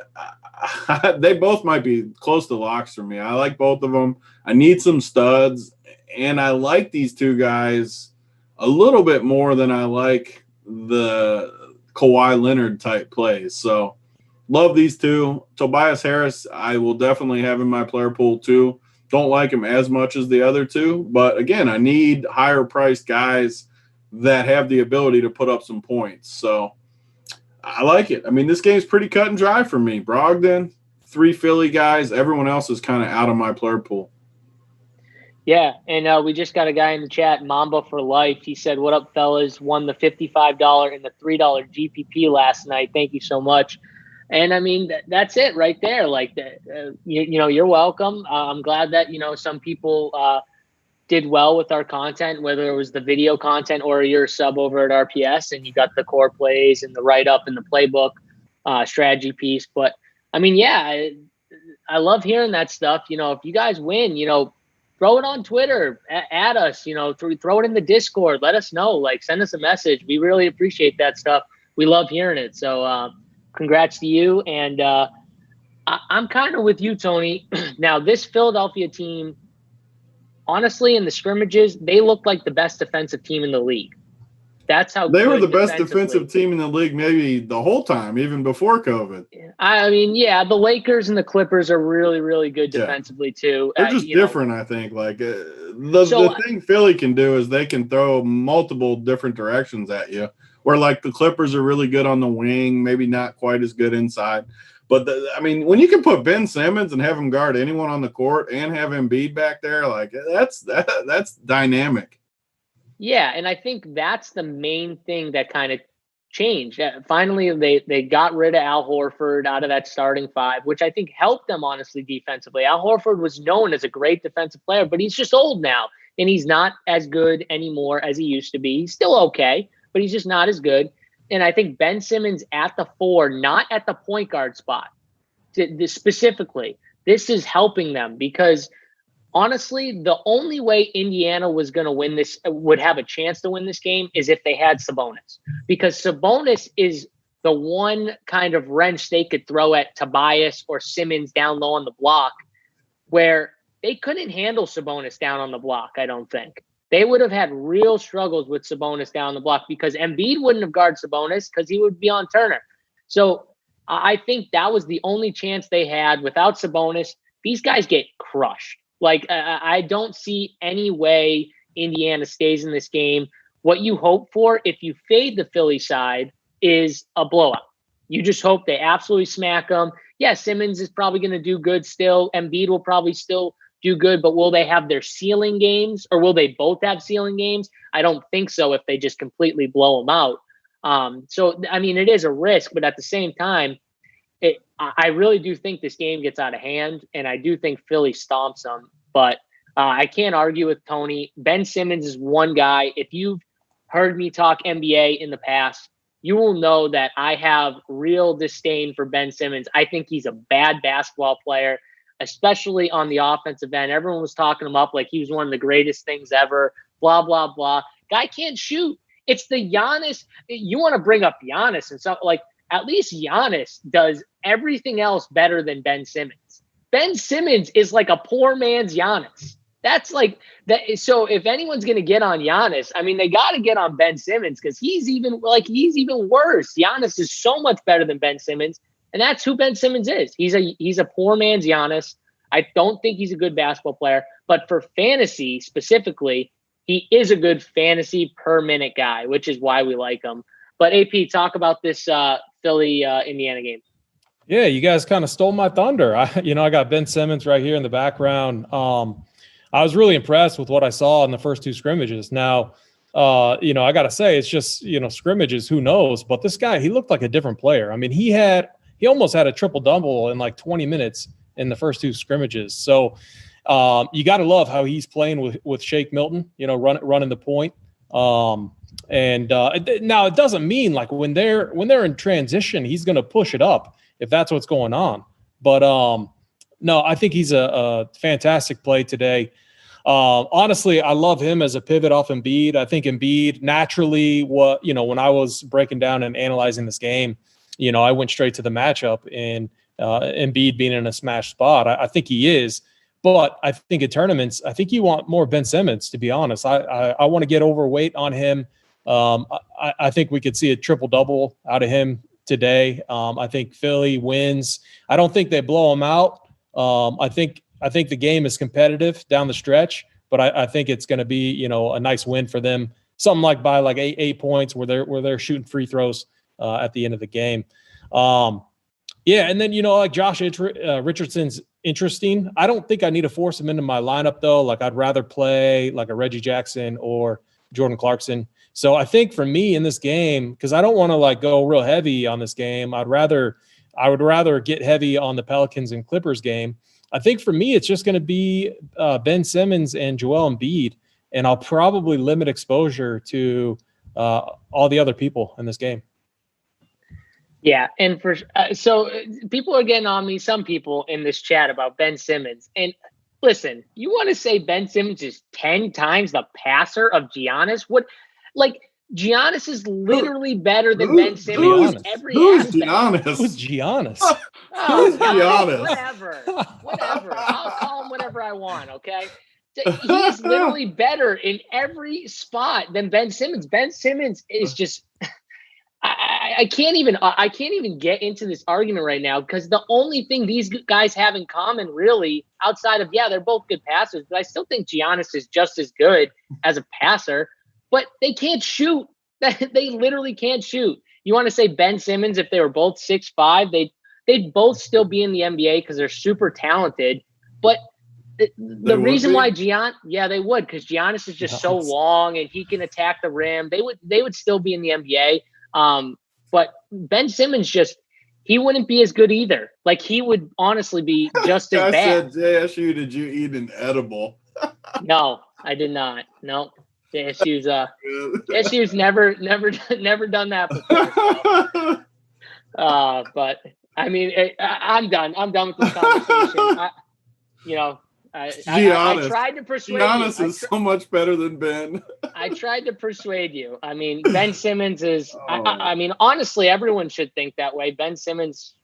Speaker 2: they both might be close to locks for me. I like both of them. I need some studs. And I like these 2 guys a little bit more than I like the Kawhi Leonard type plays. So love these 2. Tobias Harris, I will definitely have in my player pool too. Don't like him as much as the other 2. But, again, I need higher-priced guys that have the ability to put up some points. So I like it. I mean, this game's pretty cut and dry for me. Brogdon, 3 Philly guys. Everyone else is kind of out of my player pool.
Speaker 1: Yeah, and we just got a guy in the chat, Mamba for Life. He said, what up, fellas? Won the $55 and the $3 GPP last night. Thank you so much. And I mean, that's it right there. Like, you're welcome. I'm glad that, some people did well with our content, whether it was the video content or you're a sub over at RPS and you got the core plays and the write-up and the playbook strategy piece. But, I mean, yeah, I love hearing that stuff. If you guys win, throw it on Twitter, add us, throw it in the Discord. Let us know. Like, send us a message. We really appreciate that stuff. We love hearing it. So, congrats to you. And I'm kind of with you, Tony. Now, this Philadelphia team, honestly, in the scrimmages, they looked like the best defensive team in the league. That's how
Speaker 2: they were the best
Speaker 1: defensively.
Speaker 2: defensive team in the league, maybe the whole time, even before COVID.
Speaker 1: I mean, yeah, the Lakers and the Clippers are really, really good defensively too.
Speaker 2: They're just different, I think. Like the thing Philly can do is they can throw multiple different directions at you. Where like the Clippers are really good on the wing, maybe not quite as good inside. But I mean, when you can put Ben Simmons and have him guard anyone on the court and have Embiid back there, like that's dynamic.
Speaker 1: Yeah, and I think that's the main thing that kind of changed. Finally, they got rid of Al Horford out of that starting five, which I think helped them, honestly, defensively. Al Horford was known as a great defensive player, but he's just old now, and he's not as good anymore as he used to be. He's still okay, but he's just not as good. And I think Ben Simmons at the 4, not at the point guard spot, specifically, this is helping them because – honestly, the only way Indiana was going to win this, would have a chance to win this game, is if they had Sabonis. Because Sabonis is the one kind of wrench they could throw at Tobias or Simmons down low on the block, where they couldn't handle Sabonis down on the block, I don't think. They would have had real struggles with Sabonis down the block because Embiid wouldn't have guarded Sabonis because he would be on Turner. So I think that was the only chance they had. Without Sabonis, these guys get crushed. Like, I don't see any way Indiana stays in this game. What you hope for, if you fade the Philly side, is a blowout. You just hope they absolutely smack them. Yeah, Simmons is probably going to do good still. Embiid will probably still do good, but will they have their ceiling games, or will they both have ceiling games? I don't think so if they just completely blow them out. So, I mean, it is a risk, but at the same time, I really do think this game gets out of hand, and I do think Philly stomps them. But I can't argue with Tony. Ben Simmons is one guy. If you've heard me talk NBA in the past, you will know that I have real disdain for Ben Simmons. I think he's a bad basketball player, especially on the offensive end. Everyone was talking him up like he was one of the greatest things ever, blah, blah, blah. Guy can't shoot. It's the Giannis. You want to bring up Giannis and stuff like, at least Giannis does everything else better than Ben Simmons. Ben Simmons is like a poor man's Giannis. That's like that. So if anyone's going to get on Giannis, I mean, they got to get on Ben Simmons because he's even worse. Giannis is so much better than Ben Simmons, and that's who Ben Simmons is. He's a poor man's Giannis. I don't think he's a good basketball player, but for fantasy specifically, he is a good fantasy per minute guy, which is why we like him. But AP, talk about this Philly Indiana game.
Speaker 3: Yeah, you guys kind of stole my thunder. I got Ben Simmons right here in the background. I was really impressed with what I saw in the first 2 scrimmages. Now, I got to say, it's just, scrimmages, who knows? But this guy, he looked like a different player. I mean, he almost had a triple-double in like 20 minutes in the first 2 scrimmages. So you got to love how he's playing with Shake Milton, running the point. Now it doesn't mean like when they're in transition, he's going to push it up if that's what's going on. But no, I think he's a fantastic play today. Honestly, I love him as a pivot off Embiid. I think Embiid naturally, when I was breaking down and analyzing this game, I went straight to the matchup and Embiid being in a smash spot. I think he is. But I think in tournaments, I think you want more Ben Simmons, to be honest. I want to get overweight on him. I think we could see a triple-double out of him today. I think Philly wins. I don't think they blow him out. I think the game is competitive down the stretch, but I think it's going to be, a nice win for them. Something like by like eight points where they're shooting free throws at the end of the game. Yeah, and then like Josh Richardson's interesting. I don't think I need to force him into my lineup though. Like I'd rather play like a Reggie Jackson or Jordan Clarkson. So I think for me in this game, because I don't want to like go real heavy on this game, I would rather get heavy on the Pelicans and Clippers game. I think for me, it's just going to be Ben Simmons and Joel Embiid, and I'll probably limit exposure to all the other people in this game.
Speaker 1: Yeah, and so people are getting on me, some people in this chat about Ben Simmons. And listen, you want to say Ben Simmons is 10 times the passer of Giannis? Giannis is literally better than Ben Simmons in every aspect.
Speaker 3: Who's Giannis?
Speaker 1: Oh, Giannis? Whatever. I'll call him whatever I want, okay? He's literally better in every spot than Ben Simmons. Ben Simmons is just I can't even get into this argument right now because the only thing these guys have in common, really, outside of they're both good passers, but I still think Giannis is just as good as a passer. But they can't shoot. They literally can't shoot. You want to say Ben Simmons, if they were both 6'5", they'd both still be in the NBA because they're super talented. But the reason why they would, because Giannis is just so long and he can attack the rim. They would still be in the NBA. But Ben Simmons he wouldn't be as good either. Like, he would honestly be just as bad.
Speaker 2: I said, JSU, did you eat an edible?
Speaker 1: No, I did not. No. JSU's never done that before. But I mean, I'm done. I'm done with this conversation. I tried to persuade you.
Speaker 2: Giannis is so much better than Ben.
Speaker 1: I tried to persuade you. I mean, Ben Simmons is. I mean, honestly, everyone should think that way. Ben Simmons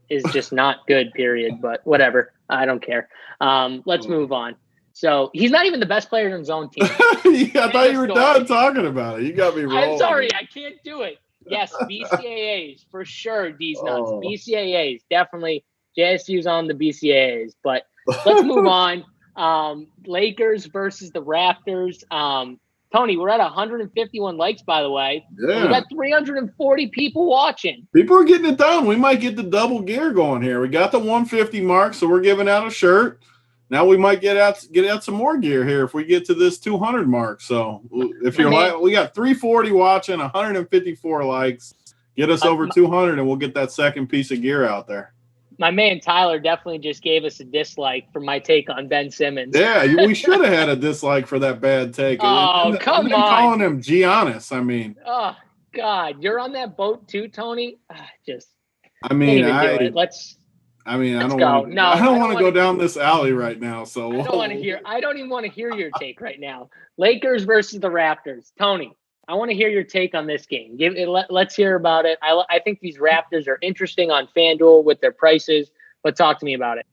Speaker 1: is just not good. Period. But whatever. I don't care. Let's move on. So he's not even the best player in his own team.
Speaker 2: I thought you were done talking about it. You got me rolling.
Speaker 1: I'm sorry, I can't do it. Yes, BCAAs for sure. These nuts. BCAAs definitely. JSU's on the BCAAs, but let's move on. Lakers versus the Raptors. Tony, we're at 151 likes, by the way.
Speaker 2: Yeah.
Speaker 1: We got 340 people watching.
Speaker 2: People are getting it done. We might get the double gear going here. We got the 150 mark, so we're giving out a shirt. Now we might get out some more gear here if we get to this 200 mark. So if you're we got 340 watching, 154 likes. Get us over 200, and we'll get that second piece of gear out there.
Speaker 1: My man Tyler definitely just gave us a dislike for my take on Ben Simmons.
Speaker 2: Yeah, we should have had a dislike for that bad take.
Speaker 1: Oh, come on.
Speaker 2: Calling him Giannis, I mean.
Speaker 1: Oh, God. You're on that boat too, Tony? I don't
Speaker 2: want to go down this alley right now. So
Speaker 1: I don't even want to hear your take right now. Lakers versus the Raptors. Tony, I want to hear your take on this game. Let's hear about it. I think these Raptors are interesting on FanDuel with their prices, but talk to me about it.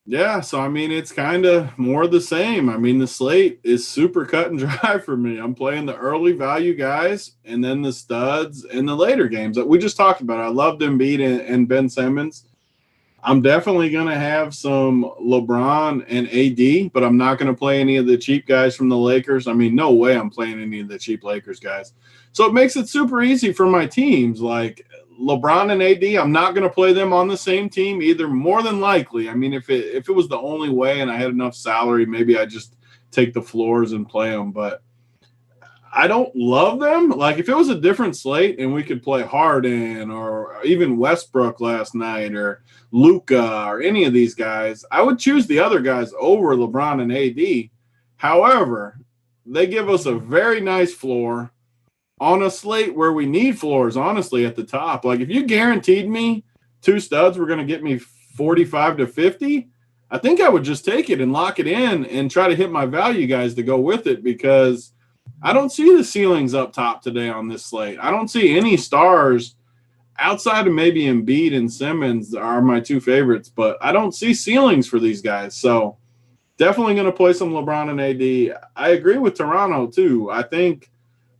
Speaker 2: Yeah, so I mean, it's kind of more the same. I mean, the slate is super cut and dry for me. I'm playing the early value guys and then the studs in the later games that we just talked about. I loved Embiid and Ben Simmons. I'm definitely going to have some LeBron and AD, but I'm not going to play any of the cheap guys from the Lakers. I mean, no way I'm playing any of the cheap Lakers guys. So it makes it super easy for my teams. Like LeBron and AD, I'm not going to play them on the same team either, more than likely. I mean, if it was the only way and I had enough salary, maybe I just take the floors and play them. But I don't love them. Like if it was a different slate and we could play Harden or even Westbrook last night or Luka or any of these guys, I would choose the other guys over LeBron and AD. However, they give us a very nice floor on a slate where we need floors, honestly, at the top. Like if you guaranteed me two studs were going to get me 45 to 50, I think I would just take it and lock it in and try to hit my value guys to go with it because I don't see the ceilings up top today on this slate. I don't see any stars outside of maybe Embiid and Simmons are my two favorites, but I don't see ceilings for these guys. So definitely going to play some LeBron and AD. I agree with Toronto too. I think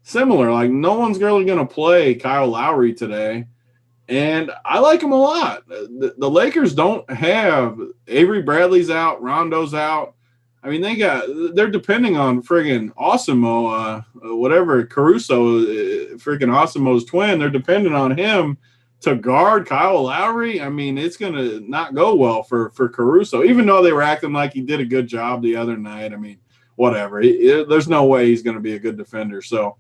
Speaker 2: similar, like no one's really going to play Kyle Lowry today. And I like him a lot. The Lakers don't have Avery Bradley's out, Rondo's out. I mean, they're depending on friggin' Osimo, whatever, Caruso, friggin' Osimo's twin. They're dependent on him to guard Kyle Lowry. I mean, it's going to not go well for Caruso, even though they were acting like he did a good job the other night. I mean, whatever. There's no way he's going to be a good defender. So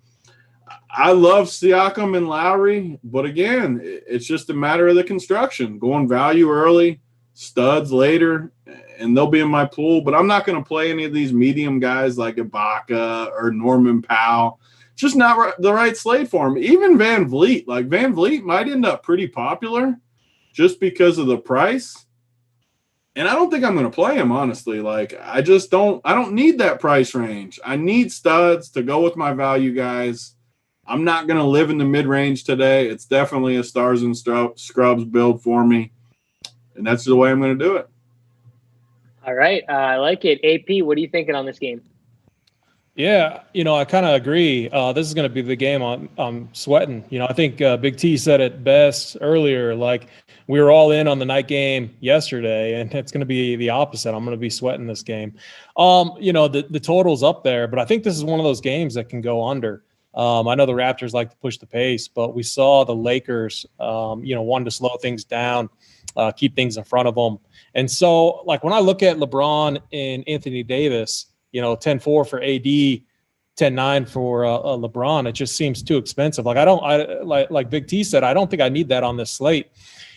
Speaker 2: I love Siakam and Lowry, but again, it's just a matter of the construction, going value early, studs later, and they'll be in my pool. But I'm not going to play any of these medium guys like Ibaka or Norman Powell. It's just not the right slate for him. Even Van Vliet. Like Van Vliet might end up pretty popular just because of the price. And I don't think I'm going to play him, honestly. Like I don't need that price range. I need studs to go with my value guys. I'm not going to live in the mid-range today. It's definitely a stars and scrubs build for me. And that's the way I'm going to do it.
Speaker 1: All right. I like it. AP, what are you thinking on this game?
Speaker 3: Yeah, I kind of agree. This is going to be the game I'm sweating. I think Big T said it best earlier. Like, we were all in on the night game yesterday, and it's going to be the opposite. I'm going to be sweating this game. The total's up there, but I think this is one of those games that can go under. I know the Raptors like to push the pace, but we saw the Lakers, wanted to slow things down, keep things in front of them. And so, like, when I look at LeBron and Anthony Davis, 10-4 for AD, 10-9 for LeBron, it just seems too expensive. Like Big T said, I don't think I need that on this slate.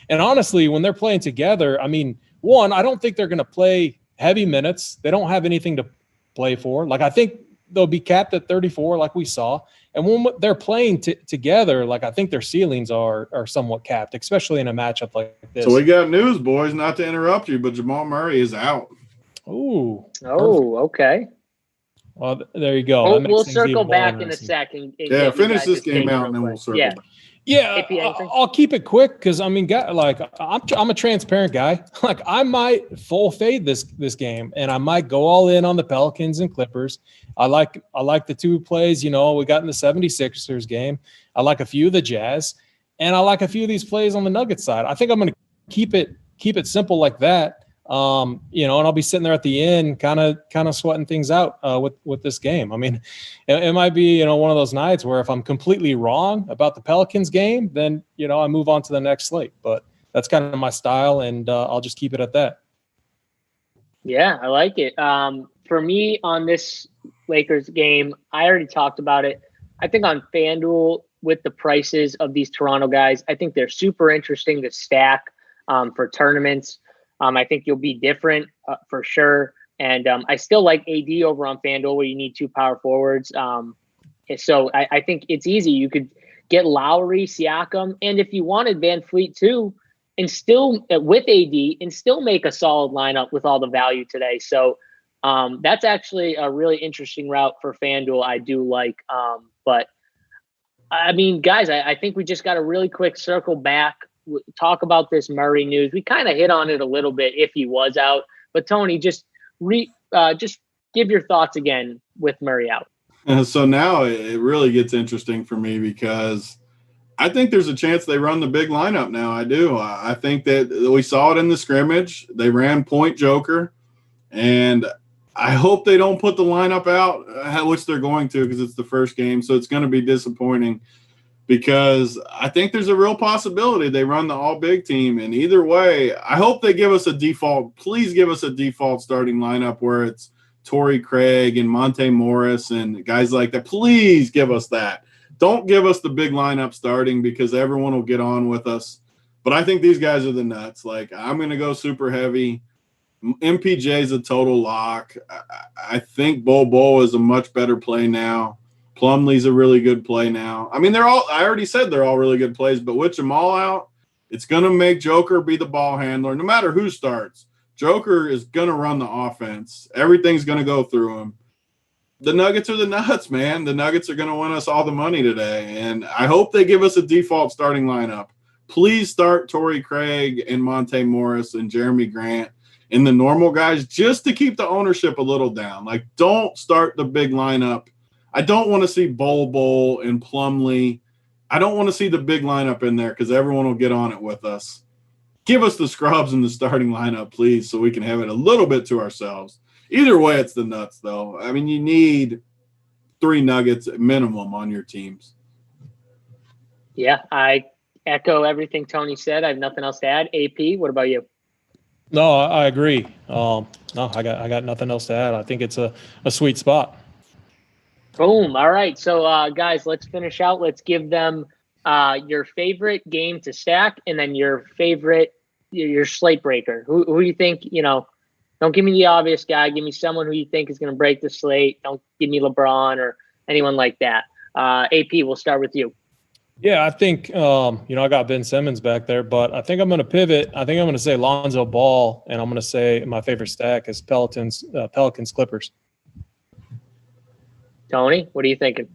Speaker 3: And honestly, when they're playing together, I mean, one, I don't think they're going to play heavy minutes. They don't have anything to play for. Like, I think they'll be capped at 34 like we saw. And when they're playing together, like, I think their ceilings are somewhat capped, especially in a matchup like this.
Speaker 2: So we got news, boys, not to interrupt you, but Jamal Murray is out.
Speaker 3: Oh,
Speaker 1: okay.
Speaker 3: Well, there you go.
Speaker 1: We'll circle back in a second.
Speaker 2: Yeah, finish this game out, and then we'll circle back.
Speaker 3: Yeah, I'll keep it quick because I'm a transparent guy. Like, I might full fade this game, and I might go all in on the Pelicans and Clippers. I like the two plays. We got in the 76ers game. I like a few of the Jazz, and I like a few of these plays on the Nuggets side. I think I'm going to keep it simple like that. And I'll be sitting there at the end, kind of sweating things out with this game. I mean, it might be one of those nights where if I'm completely wrong about the Pelicans game, then I move on to the next slate. But that's kind of my style, and I'll just keep it at that.
Speaker 1: Yeah, I like it. For me on this Lakers game, I already talked about it. I think on FanDuel with the prices of these Toronto guys, I think they're super interesting to stack for tournaments. I think you'll be different for sure. And I still like AD over on FanDuel where you need two power forwards. So I think it's easy. You could get Lowry, Siakam, and if you wanted Van Fleet too, and still with AD and still make a solid lineup with all the value today. So that's actually a really interesting route for FanDuel. I do like, but I mean, guys, I think we just got a really quick circle back. Talk about this Murray news. We kind of hit on it a little bit if he was out, but Tony, just give your thoughts again with Murray out.
Speaker 2: So now it really gets interesting for me because I think there's a chance they run the big lineup now. I do. I think that we saw it in the scrimmage. They ran point Joker, and I hope they don't put the lineup out, which they're going to because it's the first game, so it's going to be disappointing. Because I think there's a real possibility they run the all-big team. And either way, I hope they give us a default. Please give us a default starting lineup where it's Torrey Craig and Monte Morris and guys like that. Please give us that. Don't give us the big lineup starting because everyone will get on with us. But I think these guys are the nuts. Like, I'm going to go super heavy. MPJ is a total lock. I think Bol is a much better play now. Plumlee's a really good play now. I mean, I already said they're all really good plays, but with Jamal out, it's going to make Joker be the ball handler. No matter who starts, Joker is going to run the offense. Everything's going to go through him. The Nuggets are the nuts, man. The Nuggets are going to win us all the money today, and I hope they give us a default starting lineup. Please start Torrey Craig and Monte Morris and Jeremy Grant and the normal guys just to keep the ownership a little down. Like, don't start the big lineup. I don't want to see Bol and Plumlee. I don't want to see the big lineup in there because everyone will get on it with us. Give us the scrubs in the starting lineup, please, so we can have it a little bit to ourselves. Either way, it's the nuts, though. I mean, you need 3 Nuggets minimum on your teams.
Speaker 1: Yeah, I echo everything Tony said. I have nothing else to add. AP, what about you?
Speaker 3: No, I agree. No, I got nothing else to add. I think it's a sweet spot.
Speaker 1: Boom. All right. So, guys, let's finish out. Let's give them your favorite game to stack and then your slate breaker. Who you think, don't give me the obvious guy. Give me someone who you think is going to break the slate. Don't give me LeBron or anyone like that. AP, we'll start with you.
Speaker 3: Yeah, I think, I got Ben Simmons back there, but I think I'm going to pivot. I think I'm going to say Lonzo Ball, and I'm going to say my favorite stack is Pelicans Clippers.
Speaker 1: Tony, what are you thinking?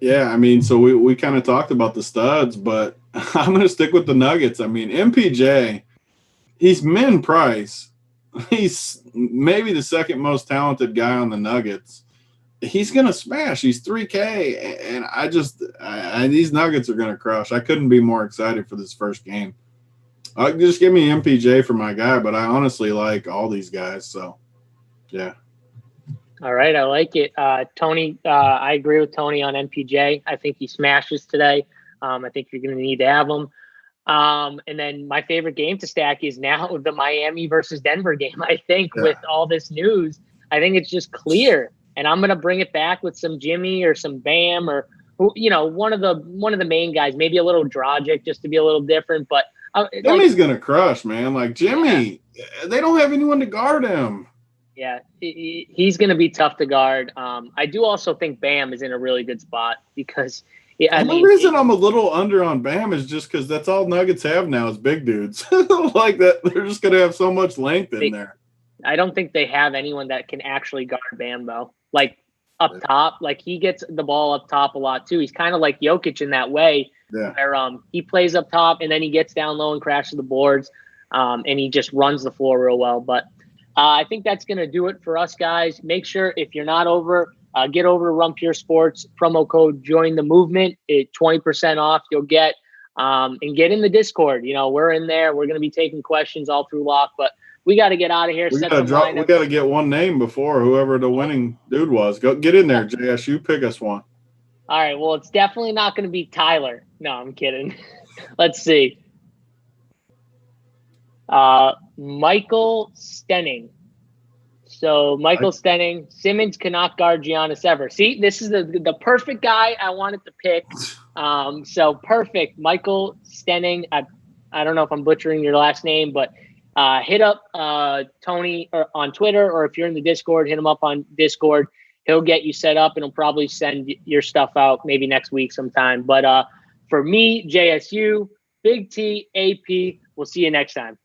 Speaker 2: Yeah, I mean, so we kind of talked about the studs, but I'm going to stick with the Nuggets. I mean, MPJ, he's min price. He's maybe the second most talented guy on the Nuggets. He's going to smash. He's 3K, and these Nuggets are going to crush. I couldn't be more excited for this first game. Just give me MPJ for my guy, but I honestly like all these guys, so yeah.
Speaker 1: All right, I like it. Tony, I agree with Tony on MPJ. I think he smashes today. I think you're going to need to have him. And then my favorite game to stack is now the Miami versus Denver game. I think with all this news, I think it's just clear. And I'm going to bring it back with some Jimmy or some Bam or, one of the main guys, maybe a little Dragic just to be a little different. But
Speaker 2: Jimmy's going to crush, man. Like Jimmy, they don't have anyone to guard him.
Speaker 1: Yeah, he's going to be tough to guard. I do also think Bam is in a really good spot because –
Speaker 2: the reason I'm a little under on Bam is just because that's all Nuggets have now is big dudes. Like that, they're just going to have so much length in there.
Speaker 1: I don't think they have anyone that can actually guard Bam, though. Like up top, like he gets the ball up top a lot, too. He's kind of like Jokic in that way where he plays up top and then he gets down low and crashes the boards and he just runs the floor real well. But I think that's going to do it for us, guys. Make sure if you're not over – get over to Run Pure Sports, promo code Join the Movement. 20% off you'll get. And get in the Discord. We're in there. We're going to be taking questions all through lock, but we got to get out of here.
Speaker 2: We got to get one name before whoever the winning dude was. Go get in there, JSU. Pick us one.
Speaker 1: All right. Well, it's definitely not going to be Tyler. No, I'm kidding. Let's see. Michael Stenning. So Michael Stenning, Simmons cannot guard Giannis ever. See, this is the perfect guy I wanted to pick. So perfect. Michael Stenning. I don't know if I'm butchering your last name, but hit up Tony on Twitter, or if you're in the Discord, hit him up on Discord. He'll get you set up and he'll probably send your stuff out maybe next week sometime. But for me, JSU, Big T, AP, we'll see you next time.